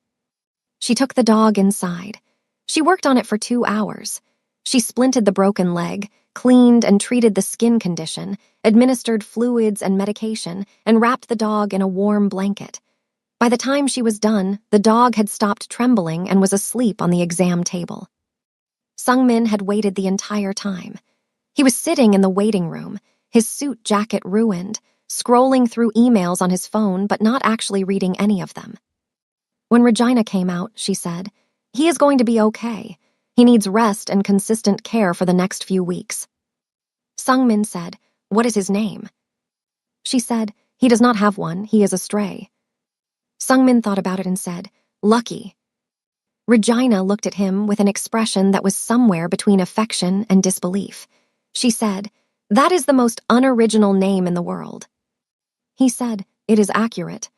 She took the dog inside. She worked on it for 2 hours. She splinted the broken leg, cleaned and treated the skin condition, administered fluids and medication, and wrapped the dog in a warm blanket. By the time she was done, the dog had stopped trembling and was asleep on the exam table. Sungmin had waited the entire time. He was sitting in the waiting room, his suit jacket ruined, scrolling through emails on his phone but not actually reading any of them. When Regina came out, she said, "He is going to be okay. He needs rest and consistent care for the next few weeks." Sungmin said, "What is his name?" She said, "He does not have one. He is a stray." Sungmin thought about it and said, "Lucky." Regina looked at him with an expression that was somewhere between affection and disbelief. She said, "That is the most unoriginal name in the world." He said, "It is accurate."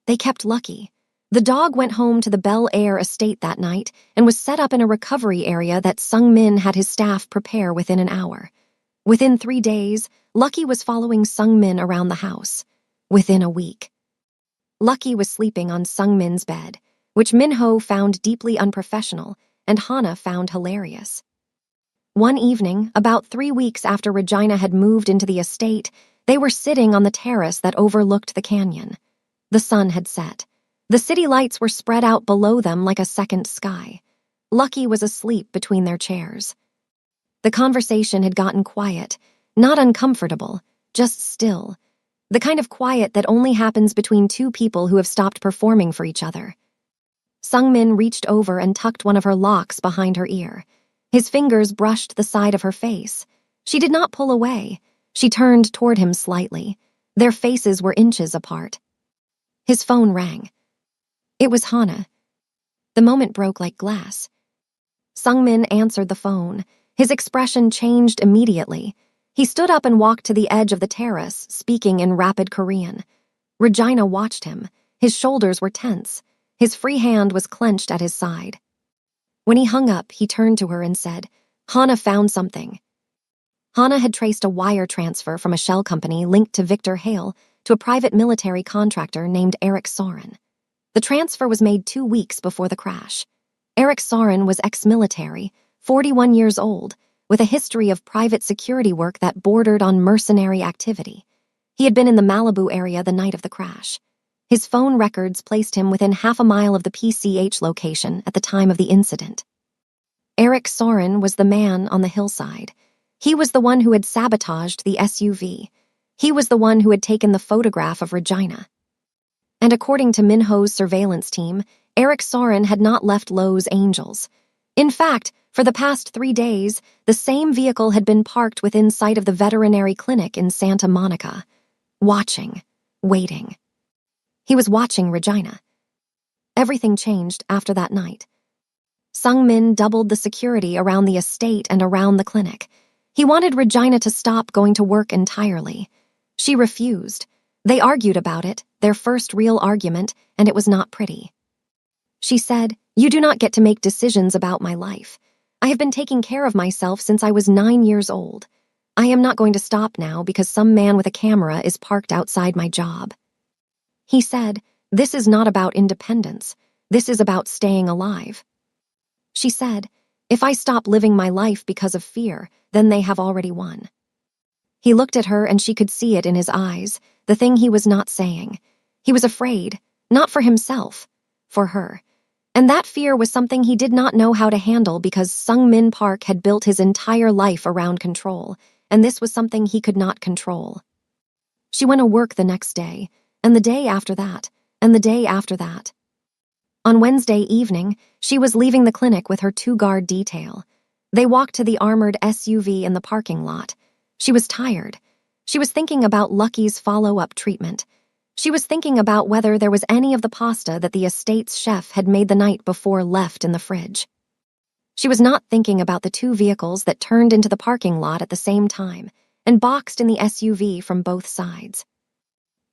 They kept Lucky. The dog went home to the Bel Air estate that night and was set up in a recovery area that Sungmin had his staff prepare within an hour. Within 3 days, Lucky was following Sungmin around the house. Within a week, Lucky was sleeping on Sungmin's bed, which Minho found deeply unprofessional and Hana found hilarious. One evening, about 3 weeks after Regina had moved into the estate, they were sitting on the terrace that overlooked the canyon. The sun had set. The city lights were spread out below them like a second sky. Lucky was asleep between their chairs. The conversation had gotten quiet, not uncomfortable, just still. The kind of quiet that only happens between two people who have stopped performing for each other. Sungmin reached over and tucked one of her locks behind her ear. His fingers brushed the side of her face. She did not pull away. She turned toward him slightly. Their faces were inches apart. His phone rang. It was Hana. The moment broke like glass. Sungmin answered the phone. His expression changed immediately. He stood up and walked to the edge of the terrace, speaking in rapid Korean. Regina watched him. His shoulders were tense. His free hand was clenched at his side. When he hung up, he turned to her and said, "Hana found something." Hana had traced a wire transfer from a shell company linked to Victor Hale to a private military contractor named Eric Soren. The transfer was made 2 weeks before the crash. Eric Soren was ex-military, 41 years old, with a history of private security work that bordered on mercenary activity. He had been in the Malibu area the night of the crash. His phone records placed him within half a mile of the PCH location at the time of the incident. Eric Soren was the man on the hillside. He was the one who had sabotaged the SUV. He was the one who had taken the photograph of Regina. And according to Minho's surveillance team, Eric Soren had not left Lowe's Angels. In fact, for the past 3 days, the same vehicle had been parked within sight of the veterinary clinic in Santa Monica. Watching, waiting. He was watching Regina. Everything changed after that night. Sungmin doubled the security around the estate and around the clinic. He wanted Regina to stop going to work entirely. She refused. They argued about it, their first real argument, and it was not pretty. She said, "You do not get to make decisions about my life. I have been taking care of myself since I was 9 years old. I am not going to stop now because some man with a camera is parked outside my job." He said, "This is not about independence. This is about staying alive." She said, "If I stop living my life because of fear, then they have already won." He looked at her and she could see it in his eyes, the thing he was not saying. He was afraid, not for himself, for her. And that fear was something he did not know how to handle because Sungmin Park had built his entire life around control, and this was something he could not control. She went to work the next day, and the day after that, and the day after that. On Wednesday evening, she was leaving the clinic with her two-guard detail. They walked to the armored SUV in the parking lot. She was tired. She was thinking about Lucky's follow-up treatment. She was thinking about whether there was any of the pasta that the estate's chef had made the night before left in the fridge. She was not thinking about the two vehicles that turned into the parking lot at the same time and boxed in the SUV from both sides.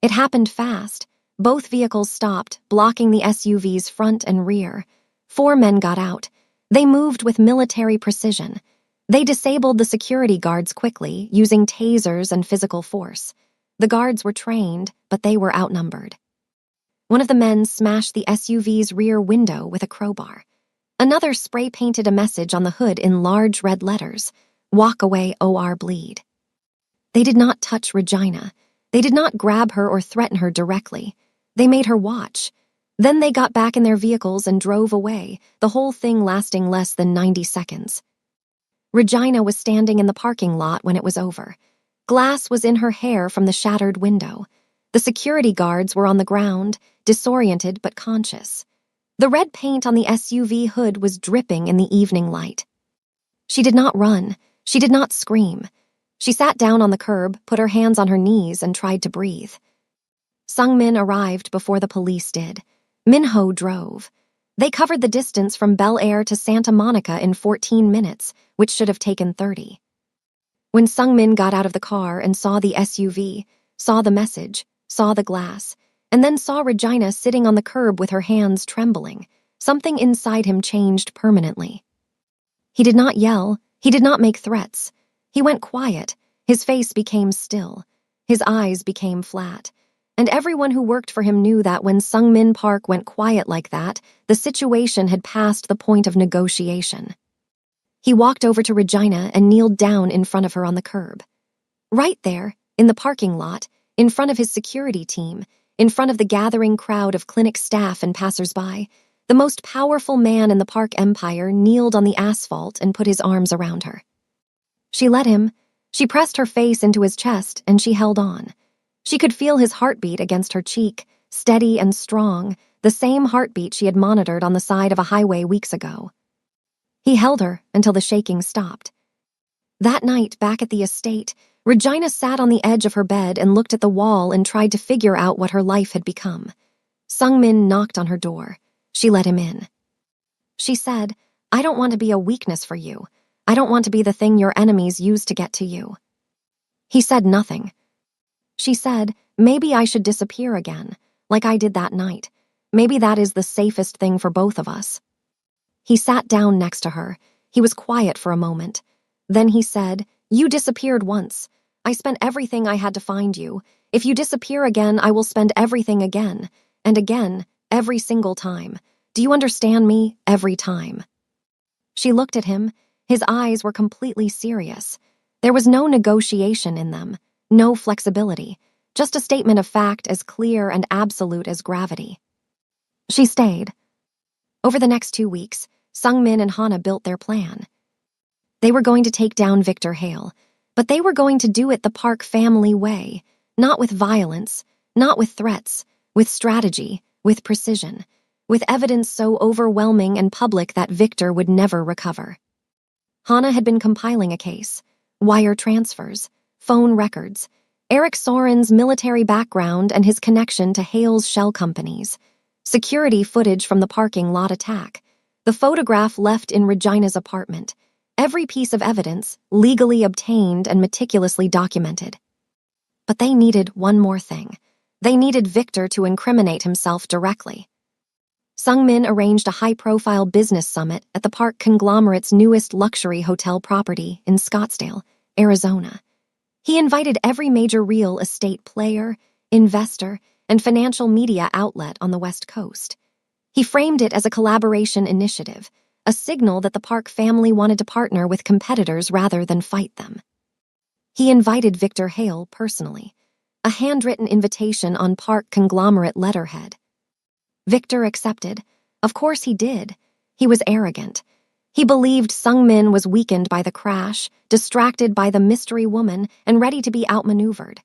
It happened fast. Both vehicles stopped, blocking the SUV's front and rear. 4 men got out. They moved with military precision. They disabled the security guards quickly, using tasers and physical force. The guards were trained, but they were outnumbered. One of the men smashed the SUV's rear window with a crowbar. Another spray-painted a message on the hood in large red letters, "Walk away or bleed." They did not touch Regina. They did not grab her or threaten her directly. They made her watch. Then they got back in their vehicles and drove away, the whole thing lasting less than 90 seconds. Regina was standing in the parking lot when it was over. Glass was in her hair from the shattered window. The security guards were on the ground, disoriented but conscious. The red paint on the SUV hood was dripping in the evening light. She did not run. She did not scream. She sat down on the curb, put her hands on her knees, and tried to breathe. Sung-min arrived before the police did. Min-ho drove. They covered the distance from Bel Air to Santa Monica in 14 minutes, which should have taken 30. When Sung-min got out of the car and saw the SUV, saw the message, saw the glass, and then saw Regina sitting on the curb with her hands trembling, something inside him changed permanently. He did not yell. He did not make threats. He went quiet. His face became still. His eyes became flat. And everyone who worked for him knew that when Sung-min Park went quiet like that, the situation had passed the point of negotiation. He walked over to Regina and kneeled down in front of her on the curb. Right there, in the parking lot, in front of his security team, in front of the gathering crowd of clinic staff and passersby, the most powerful man in the Park Empire kneeled on the asphalt and put his arms around her. She let him. She pressed her face into his chest and she held on. She could feel his heartbeat against her cheek, steady and strong, the same heartbeat she had monitored on the side of a highway weeks ago. He held her until the shaking stopped. That night, back at the estate, Regina sat on the edge of her bed and looked at the wall and tried to figure out what her life had become. Sung-min knocked on her door. She let him in. She said, "I don't want to be a weakness for you. I don't want to be the thing your enemies use to get to you." He said nothing. She said, "Maybe I should disappear again, like I did that night. Maybe that is the safest thing for both of us." He sat down next to her. He was quiet for a moment. Then he said, "You disappeared once. I spent everything I had to find you. If you disappear again, I will spend everything again. And again, every single time. Do you understand me? Every time." She looked at him. His eyes were completely serious. There was no negotiation in them, no flexibility, just a statement of fact as clear and absolute as gravity. She stayed. Over the next 2 weeks, Sung-min and Hana built their plan. They were going to take down Victor Hale, but they were going to do it the Park family way, not with violence, not with threats, with strategy, with precision, with evidence so overwhelming and public that Victor would never recover. Hana had been compiling a case, wire transfers, phone records, Eric Soren's military background and his connection to Hale's shell companies, security footage from the parking lot attack, the photograph left in Regina's apartment, every piece of evidence legally obtained and meticulously documented. But they needed one more thing. They needed Victor to incriminate himself directly. Sung-min arranged a high-profile business summit at the Park conglomerate's newest luxury hotel property in Scottsdale, Arizona. He invited every major real estate player, investor, and financial media outlet on the West Coast. He framed it as a collaboration initiative, a signal that the Park family wanted to partner with competitors rather than fight them. He invited Victor Hale personally, a handwritten invitation on Park conglomerate letterhead. Victor accepted. Of course he did. He was arrogant. He believed Sung-min was weakened by the crash, distracted by the mystery woman, and ready to be outmaneuvered.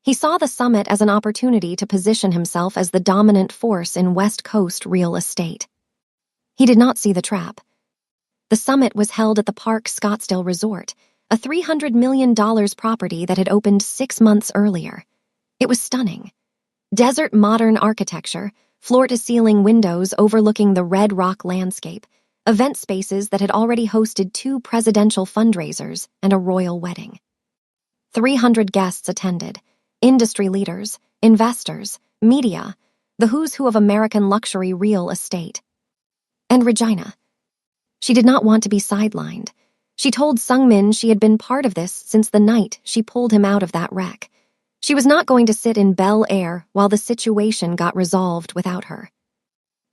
He saw the summit as an opportunity to position himself as the dominant force in West Coast real estate. He did not see the trap. The summit was held at the Park Scottsdale Resort, a $300 million property that had opened 6 months earlier. It was stunning. Desert modern architecture, floor-to-ceiling windows overlooking the Red Rock landscape, event spaces that had already hosted 2 presidential fundraisers and a royal wedding. 300 guests attended, industry leaders, investors, media, the who's who of American luxury real estate. And Regina. She did not want to be sidelined. She told Sungmin she had been part of this since the night she pulled him out of that wreck. She was not going to sit in Bel Air while the situation got resolved without her.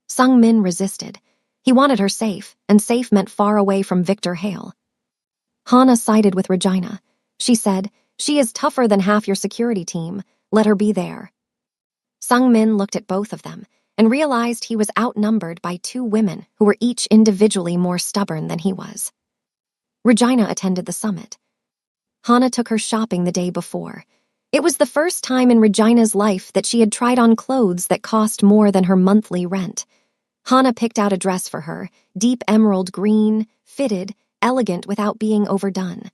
Sungmin resisted. He wanted her safe, and safe meant far away from Victor Hale. Hana sided with Regina. She said, "She is tougher than half your security team. Let her be there." Sungmin looked at both of them and realized he was outnumbered by 2 women who were each individually more stubborn than he was. Regina attended the summit. Hana took her shopping the day before. It was the first time in Regina's life that she had tried on clothes that cost more than her monthly rent. Hana picked out a dress for her, deep emerald green, fitted, elegant without being overdone.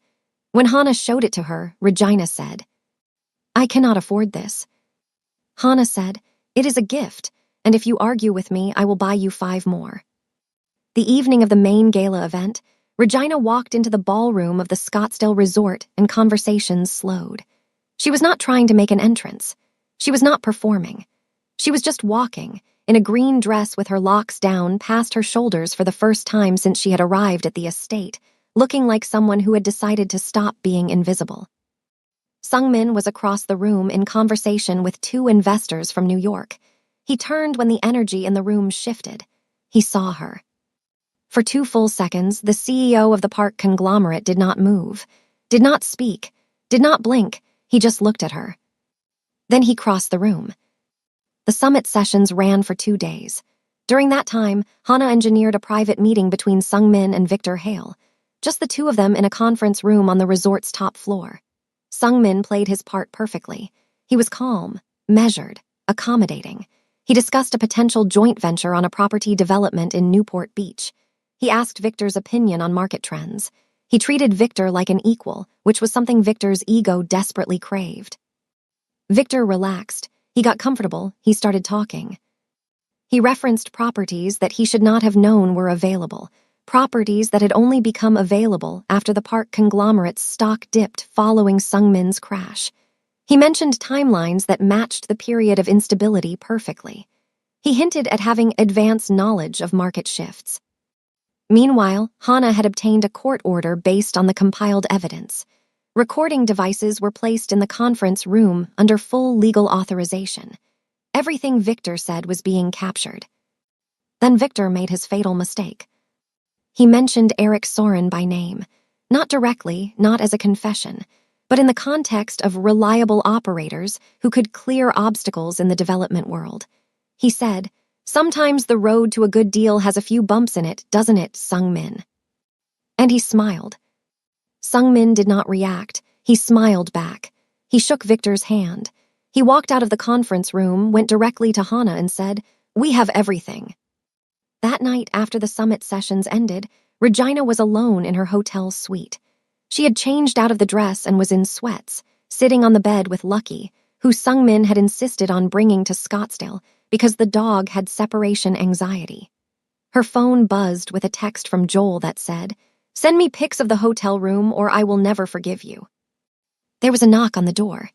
When Hana showed it to her, Regina said, "I cannot afford this." Hana said, "It is a gift, and if you argue with me, I will buy you 5 more. The evening of the main gala event, Regina walked into the ballroom of the Scottsdale Resort and conversations slowed. She was not trying to make an entrance. She was not performing. She was just walking, in a green dress with her locks down past her shoulders for the first time since she had arrived at the estate, looking like someone who had decided to stop being invisible. Sungmin was across the room in conversation with 2 investors from New York. He turned when the energy in the room shifted. He saw her. For 2 full seconds, the CEO of the park conglomerate did not move, did not speak, did not blink. He just looked at her. Then he crossed the room. The summit sessions ran for 2 days. During that time, Hana engineered a private meeting between Sungmin and Victor Hale, just the 2 of them in a conference room on the resort's top floor. Sungmin played his part perfectly. He was calm, measured, accommodating. He discussed a potential joint venture on a property development in Newport Beach. He asked Victor's opinion on market trends. He treated Victor like an equal, which was something Victor's ego desperately craved. Victor relaxed. He got comfortable. He started talking. He referenced properties that he should not have known were available, properties that had only become available after the park conglomerate's stock dipped following Sungmin's crash. He mentioned timelines that matched the period of instability perfectly. He hinted at having advanced knowledge of market shifts. Meanwhile, Hana had obtained a court order based on the compiled evidence. Recording devices were placed in the conference room under full legal authorization. Everything Victor said was being captured. Then Victor made his fatal mistake. He mentioned Eric Soren by name, not directly, not as a confession, but in the context of reliable operators who could clear obstacles in the development world. He said, "Sometimes the road to a good deal has a few bumps in it, doesn't it, Sungmin?" And he smiled. Sungmin did not react. He smiled back. He shook Victor's hand. He walked out of the conference room, went directly to Hana and said, "We have everything." That night, after the summit sessions ended, Regina was alone in her hotel suite. She had changed out of the dress and was in sweats, sitting on the bed with Lucky, who Sungmin had insisted on bringing to Scottsdale because the dog had separation anxiety. Her phone buzzed with a text from Joel that said, "Send me pics of the hotel room or I will never forgive you." There was a knock on the door.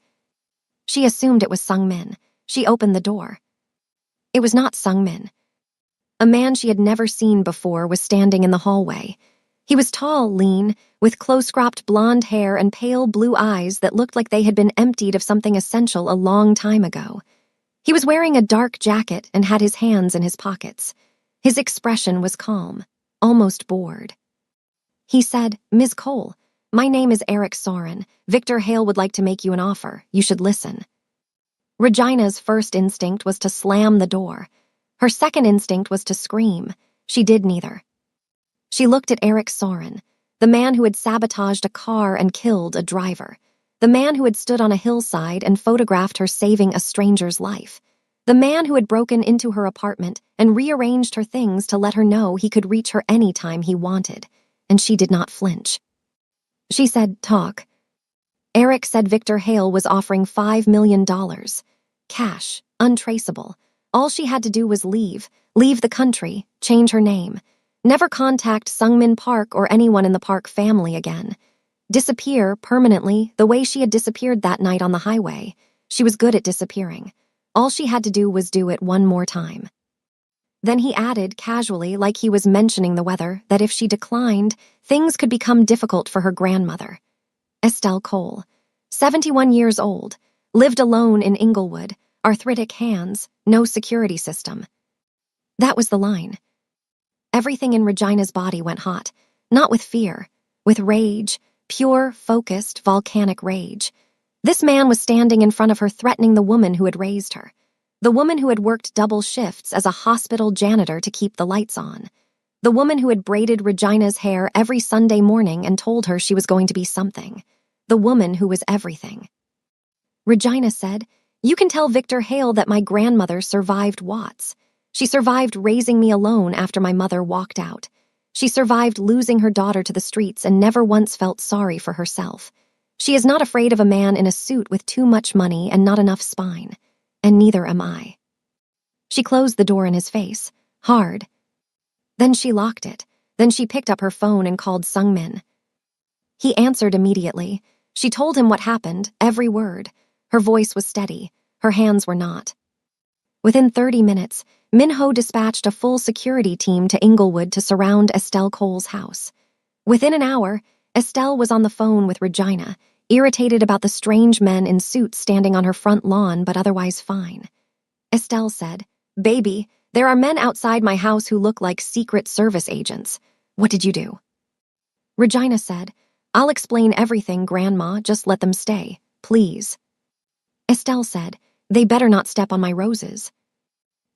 She assumed it was Sungmin. She opened the door. It was not Sungmin. A man she had never seen before was standing in the hallway. He was tall, lean, with close-cropped blonde hair and pale blue eyes that looked like they had been emptied of something essential a long time ago. He was wearing a dark jacket and had his hands in his pockets. His expression was calm, almost bored. He said, "Ms. Cole, my name is Eric Soren. Victor Hale would like to make you an offer. You should listen." Regina's first instinct was to slam the door. Her second instinct was to scream. She did neither. She looked at Eric Soren, the man who had sabotaged a car and killed a driver. The man who had stood on a hillside and photographed her saving a stranger's life. The man who had broken into her apartment and rearranged her things to let her know he could reach her any time he wanted. And she did not flinch. She said, "Talk." Eric said Victor Hale was offering $5 million. Cash, untraceable. All she had to do was leave the country, change her name. Never contact Sungmin Park or anyone in the Park family again. Disappear permanently the way she had disappeared that night on the highway. She was good at disappearing. All she had to do was do it one more time. Then he added casually, like he was mentioning the weather, that if she declined, things could become difficult for her grandmother. Estelle Cole, 71 years old, lived alone in Inglewood, arthritic hands, no security system. That was the line. Everything in Regina's body went hot, not with fear, with rage, pure, focused, volcanic rage. This man was standing in front of her, threatening the woman who had raised her, the woman who had worked double shifts as a hospital janitor to keep the lights on, the woman who had braided Regina's hair every Sunday morning and told her she was going to be something, the woman who was everything. Regina said, "You can tell Victor Hale that my grandmother survived Watts. She survived raising me alone after my mother walked out. She survived losing her daughter to the streets and never once felt sorry for herself. She is not afraid of a man in a suit with too much money and not enough spine. And neither am I." She closed the door in his face, hard. Then she locked it. Then she picked up her phone and called Sungmin. He answered immediately. She told him what happened, every word. Her voice was steady. Her hands were not. Within 30 minutes, Minho dispatched a full security team to Inglewood to surround Estelle Cole's house. Within an hour, Estelle was on the phone with Regina, irritated about the strange men in suits standing on her front lawn but otherwise fine. Estelle said, "Baby, there are men outside my house who look like Secret Service agents. What did you do?" Regina said, "I'll explain everything, Grandma, just let them stay, please." Estelle said, "They better not step on my roses."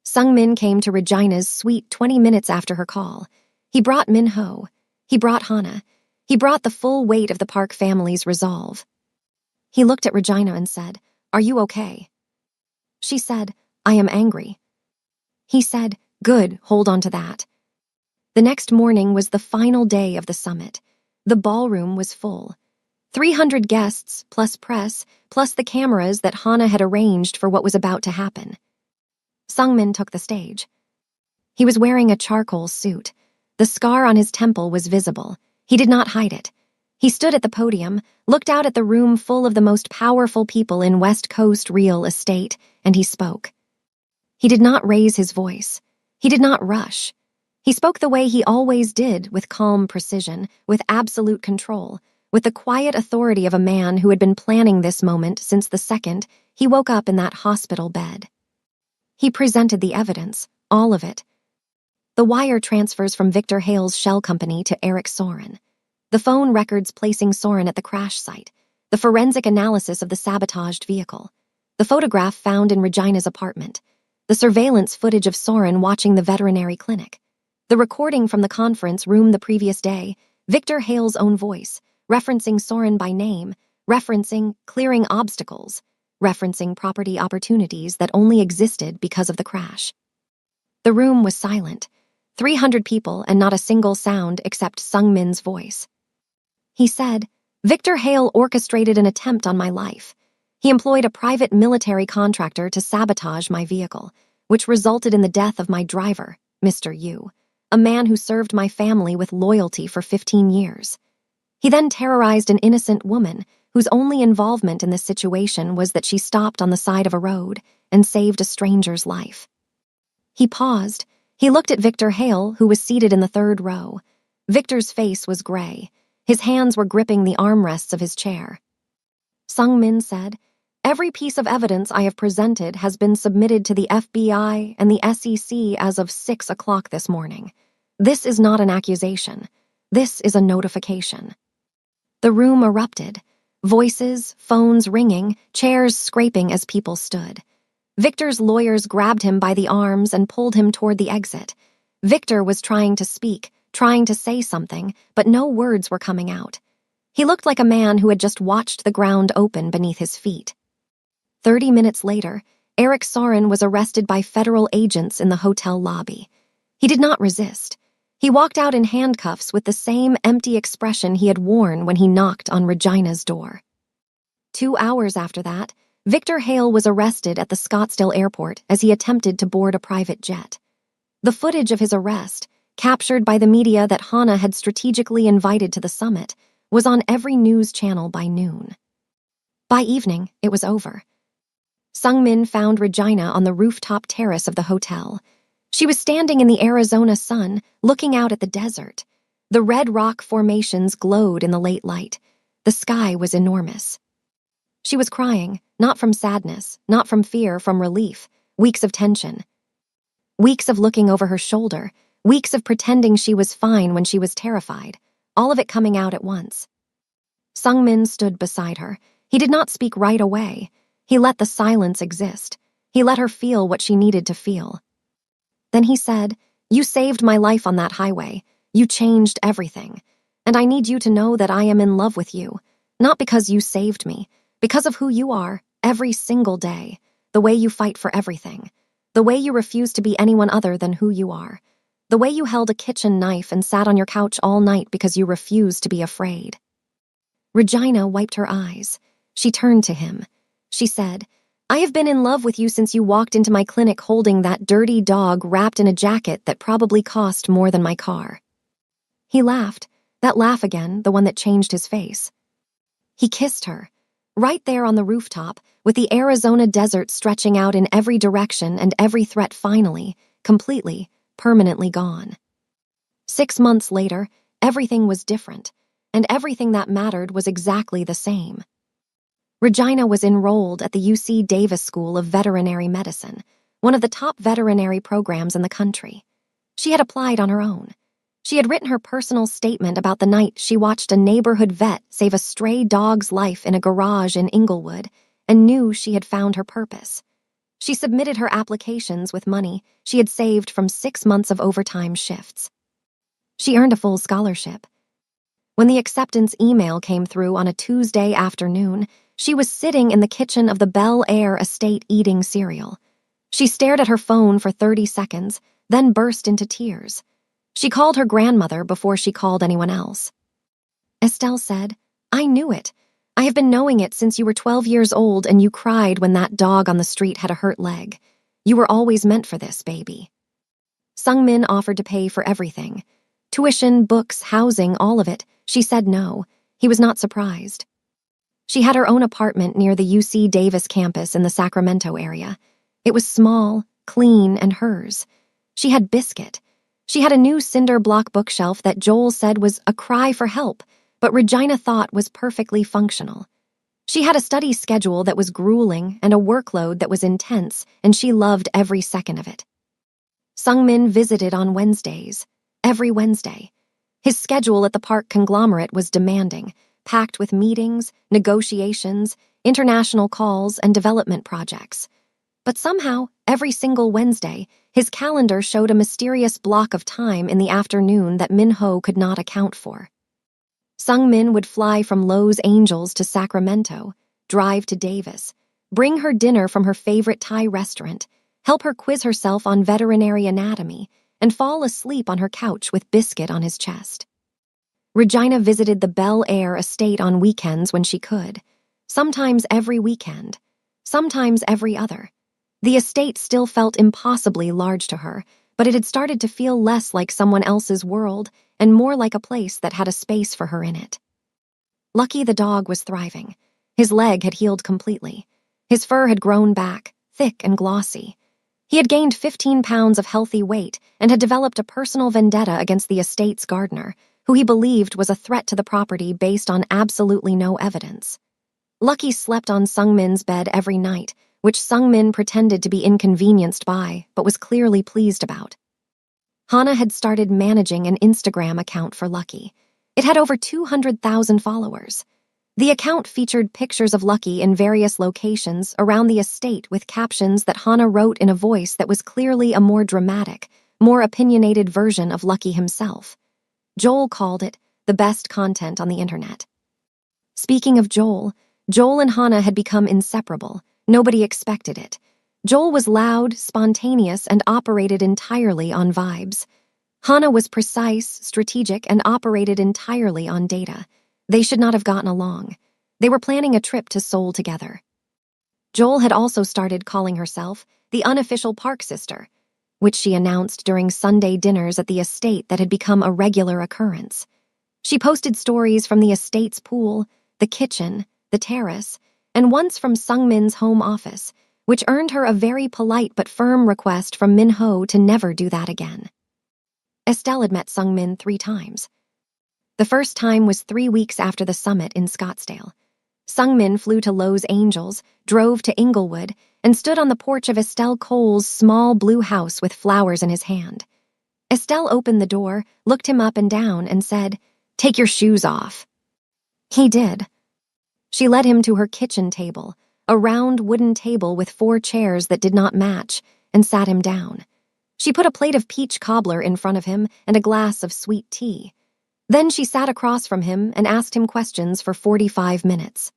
Sungmin came to Regina's suite 20 minutes after her call. He brought Minho. He brought Hana. He brought the full weight of the Park family's resolve. He looked at Regina and said, "Are you okay?" She said, "I am angry." He said, "Good, hold on to that." The next morning was the final day of the summit. The ballroom was full. 300 guests, plus press, plus the cameras that Hana had arranged for what was about to happen. Sungmin took the stage. He was wearing a charcoal suit. The scar on his temple was visible. He did not hide it. He stood at the podium, looked out at the room full of the most powerful people in West Coast real estate, and he spoke. He did not raise his voice. He did not rush. He spoke the way he always did, with calm precision, with absolute control, with the quiet authority of a man who had been planning this moment since the second he woke up in that hospital bed. He presented the evidence, all of it. The wire transfers from Victor Hale's shell company to Eric Soren. The phone records placing Soren at the crash site. The forensic analysis of the sabotaged vehicle. The photograph found in Regina's apartment. The surveillance footage of Soren watching the veterinary clinic. The recording from the conference room the previous day, Victor Hale's own voice, referencing Soren by name, referencing clearing obstacles, referencing property opportunities that only existed because of the crash. The room was silent. 300 people and not a single sound except Sungmin's voice. He said, "Victor Hale orchestrated an attempt on my life. He employed a private military contractor to sabotage my vehicle, which resulted in the death of my driver, Mr. Yu, a man who served my family with loyalty for 15 years. He then terrorized an innocent woman whose only involvement in this situation was that she stopped on the side of a road and saved a stranger's life." He paused. He looked at Victor Hale, who was seated in the third row. Victor's face was gray. His hands were gripping the armrests of his chair. Sungmin said, "Every piece of evidence I have presented has been submitted to the FBI and the SEC as of 6 o'clock this morning. This is not an accusation. This is a notification." The room erupted. Voices, phones ringing, chairs scraping as people stood. Victor's lawyers grabbed him by the arms and pulled him toward the exit. Victor was trying to speak, trying to say something, but no words were coming out. He looked like a man who had just watched the ground open beneath his feet. 30 minutes later, Eric Soren was arrested by federal agents in the hotel lobby. He did not resist. He walked out in handcuffs with the same empty expression he had worn when he knocked on Regina's door. 2 hours after that, Victor Hale was arrested at the Scottsdale airport as he attempted to board a private jet. The footage of his arrest, captured by the media that Hana had strategically invited to the summit, was on every news channel by noon. By evening, it was over. Sungmin found Regina on the rooftop terrace of the hotel. She was standing in the Arizona sun, looking out at the desert. The red rock formations glowed in the late light. The sky was enormous. She was crying, not from sadness, not from fear, from relief, weeks of tension. Weeks of looking over her shoulder, weeks of pretending she was fine when she was terrified, all of it coming out at once. Sungmin stood beside her. He did not speak right away. He let the silence exist. He let her feel what she needed to feel. Then he said, "You saved my life on that highway. You changed everything. And I need you to know that I am in love with you. Not because you saved me, because of who you are, every single day. The way you fight for everything. The way you refuse to be anyone other than who you are. The way you held a kitchen knife and sat on your couch all night because you refused to be afraid." Regina wiped her eyes. She turned to him. She said, "I have been in love with you since you walked into my clinic holding that dirty dog wrapped in a jacket that probably cost more than my car." He laughed, that laugh again, the one that changed his face. He kissed her, right there on the rooftop, with the Arizona desert stretching out in every direction and every threat finally, completely, permanently gone. 6 months later, everything was different, and everything that mattered was exactly the same. Regina was enrolled at the UC Davis School of Veterinary Medicine, one of the top veterinary programs in the country. She had applied on her own. She had written her personal statement about the night she watched a neighborhood vet save a stray dog's life in a garage in Inglewood and knew she had found her purpose. She submitted her applications with money she had saved from 6 months of overtime shifts. She earned a full scholarship. When the acceptance email came through on a Tuesday afternoon, she was sitting in the kitchen of the Bel Air estate eating cereal. She stared at her phone for 30 seconds, then burst into tears. She called her grandmother before she called anyone else. Estelle said, "I knew it. I have been knowing it since you were 12 years old and you cried when that dog on the street had a hurt leg. You were always meant for this, baby." Sungmin offered to pay for everything. Tuition, books, housing, all of it. She said no. He was not surprised. She had her own apartment near the UC Davis campus in the Sacramento area. It was small, clean, and hers. She had Biscuit. She had a new cinder block bookshelf that Joel said was a cry for help, but Regina thought was perfectly functional. She had a study schedule that was grueling and a workload that was intense, and she loved every second of it. Sungmin visited on Wednesdays, every Wednesday. His schedule at the park conglomerate was demanding, packed with meetings, negotiations, international calls, and development projects. But somehow, every single Wednesday, his calendar showed a mysterious block of time in the afternoon that Minho could not account for. Sungmin would fly from Los Angeles to Sacramento, drive to Davis, bring her dinner from her favorite Thai restaurant, help her quiz herself on veterinary anatomy, and fall asleep on her couch with Biscuit on his chest. Regina visited the Bel Air estate on weekends when she could, sometimes every weekend, sometimes every other. The estate still felt impossibly large to her, but it had started to feel less like someone else's world and more like a place that had a space for her in it. Lucky the dog was thriving. His leg had healed completely. His fur had grown back, thick and glossy. He had gained 15 pounds of healthy weight and had developed a personal vendetta against the estate's gardener, who he believed was a threat to the property based on absolutely no evidence. Lucky slept on Sungmin's bed every night, which Sungmin pretended to be inconvenienced by, but was clearly pleased about. Hana had started managing an Instagram account for Lucky. It had over 200,000 followers. The account featured pictures of Lucky in various locations around the estate with captions that Hana wrote in a voice that was clearly a more dramatic, more opinionated version of Lucky himself. Joel called it the best content on the internet. Speaking of Joel, Joel and Hannah had become inseparable. Nobody expected it. Joel was loud, spontaneous, and operated entirely on vibes. Hannah was precise, strategic, and operated entirely on data. They should not have gotten along. They were planning a trip to Seoul together. Joel had also started calling herself the unofficial Park Sister, which she announced during Sunday dinners at the estate that had become a regular occurrence. She posted stories from the estate's pool, the kitchen, the terrace, and once from Sungmin's home office, which earned her a very polite but firm request from Min-ho to never do that again. Estelle had met Sungmin 3 times. The first time was 3 weeks after the summit in Scottsdale. Sungmin flew to Los Angeles, drove to Inglewood, and stood on the porch of Estelle Cole's small blue house with flowers in his hand. Estelle opened the door, looked him up and down, and said, "Take your shoes off." He did. She led him to her kitchen table, a round wooden table with 4 chairs that did not match, and sat him down. She put a plate of peach cobbler in front of him and a glass of sweet tea. Then she sat across from him and asked him questions for 45 minutes.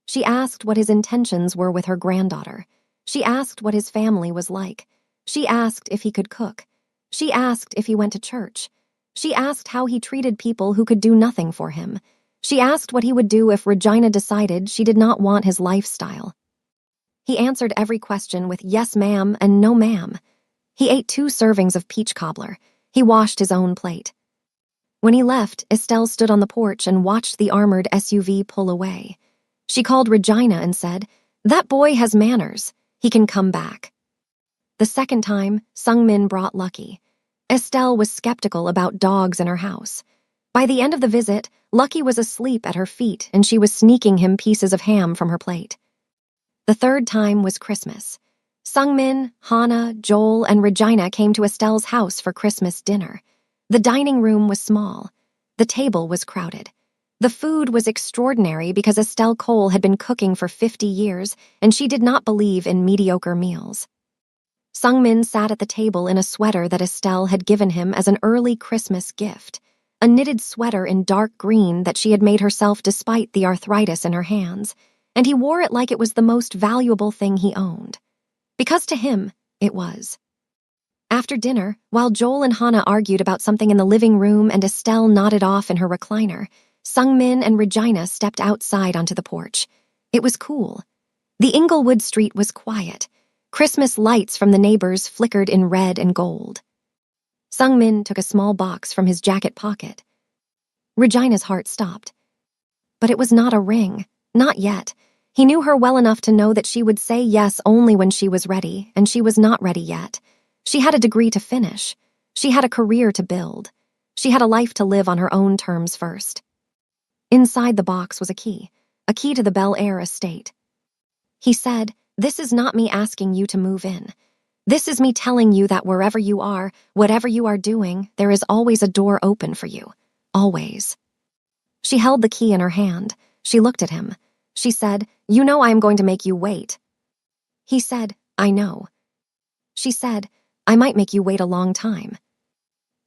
She asked what his intentions were with her granddaughter. She asked what his family was like. She asked if he could cook. She asked if he went to church. She asked how he treated people who could do nothing for him. She asked what he would do if Regina decided she did not want his lifestyle. He answered every question with yes ma'am and no ma'am. He ate 2 servings of peach cobbler. He washed his own plate. When he left, Estelle stood on the porch and watched the armored SUV pull away. She called Regina and said, "That boy has manners. He can come back." The second time, Sungmin brought Lucky. Estelle was skeptical about dogs in her house. By the end of the visit, Lucky was asleep at her feet and she was sneaking him pieces of ham from her plate. The third time was Christmas. Sungmin, Hannah, Joel, and Regina came to Estelle's house for Christmas dinner. The dining room was small. The table was crowded. The food was extraordinary because Estelle Cole had been cooking for 50 years and she did not believe in mediocre meals. Sungmin sat at the table in a sweater that Estelle had given him as an early Christmas gift, a knitted sweater in dark green that she had made herself despite the arthritis in her hands, and he wore it like it was the most valuable thing he owned. Because to him, it was. After dinner, while Joel and Hannah argued about something in the living room and Estelle nodded off in her recliner, Sungmin and Regina stepped outside onto the porch. It was cool. The Inglewood street was quiet. Christmas lights from the neighbors flickered in red and gold. Sungmin took a small box from his jacket pocket. Regina's heart stopped. But it was not a ring. Not yet. He knew her well enough to know that she would say yes only when she was ready, and she was not ready yet. She had a degree to finish. She had a career to build. She had a life to live on her own terms first. Inside the box was a key to the Bel Air estate. He said, "This is not me asking you to move in. This is me telling you that wherever you are, whatever you are doing, there is always a door open for you. Always." She held the key in her hand. She looked at him. She said, "You know I am going to make you wait." He said, "I know." She said, "I might make you wait a long time."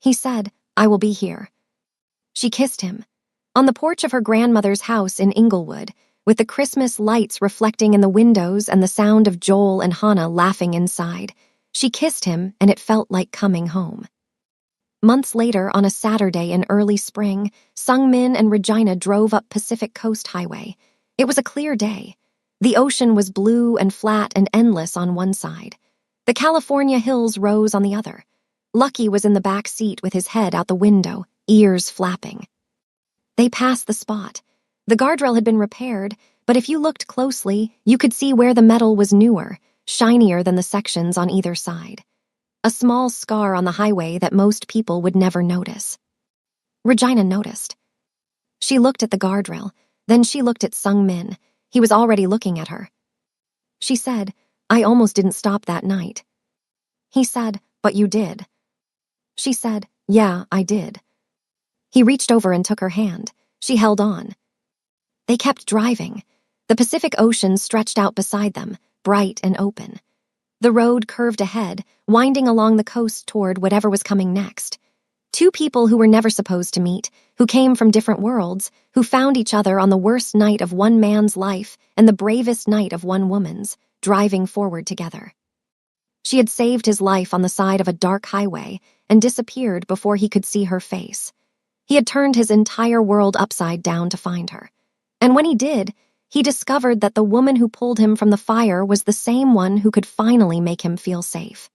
He said, "I will be here." She kissed him. On the porch of her grandmother's house in Inglewood, with the Christmas lights reflecting in the windows and the sound of Joel and Hannah laughing inside, she kissed him and it felt like coming home. Months later, on a Saturday in early spring, Sungmin and Regina drove up Pacific Coast Highway. It was a clear day. The ocean was blue and flat and endless on one side. The California hills rose on the other. Lucky was in the back seat with his head out the window, ears flapping. They passed the spot. The guardrail had been repaired, but if you looked closely, you could see where the metal was newer, shinier than the sections on either side. A small scar on the highway that most people would never notice. Regina noticed. She looked at the guardrail, then she looked at Sungmin. He was already looking at her. She said, "I almost didn't stop that night." He said, "But you did." She said, "Yeah, I did." He reached over and took her hand. She held on. They kept driving. The Pacific Ocean stretched out beside them, bright and open. The road curved ahead, winding along the coast toward whatever was coming next. Two people who were never supposed to meet, who came from different worlds, who found each other on the worst night of one man's life and the bravest night of one woman's, driving forward together. She had saved his life on the side of a dark highway and disappeared before he could see her face. He had turned his entire world upside down to find her. And when he did, he discovered that the woman who pulled him from the fire was the same one who could finally make him feel safe.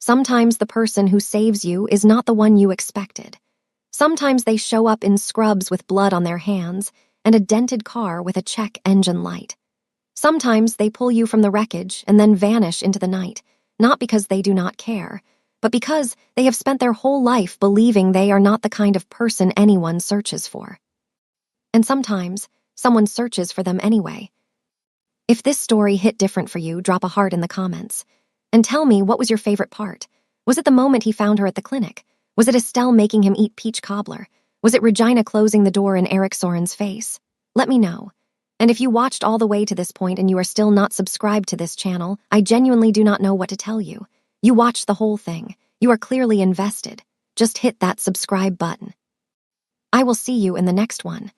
Sometimes the person who saves you is not the one you expected. Sometimes they show up in scrubs with blood on their hands and a dented car with a check engine light. Sometimes they pull you from the wreckage and then vanish into the night, not because they do not care, but because they have spent their whole life believing they are not the kind of person anyone searches for. And sometimes, someone searches for them anyway. If this story hit different for you, drop a heart in the comments. And tell me, what was your favorite part? Was it the moment he found her at the clinic? Was it Estelle making him eat peach cobbler? Was it Regina closing the door in Eric Soren's face? Let me know. And if you watched all the way to this point and you are still not subscribed to this channel, I genuinely do not know what to tell you. You watched the whole thing. You are clearly invested. Just hit that subscribe button. I will see you in the next one.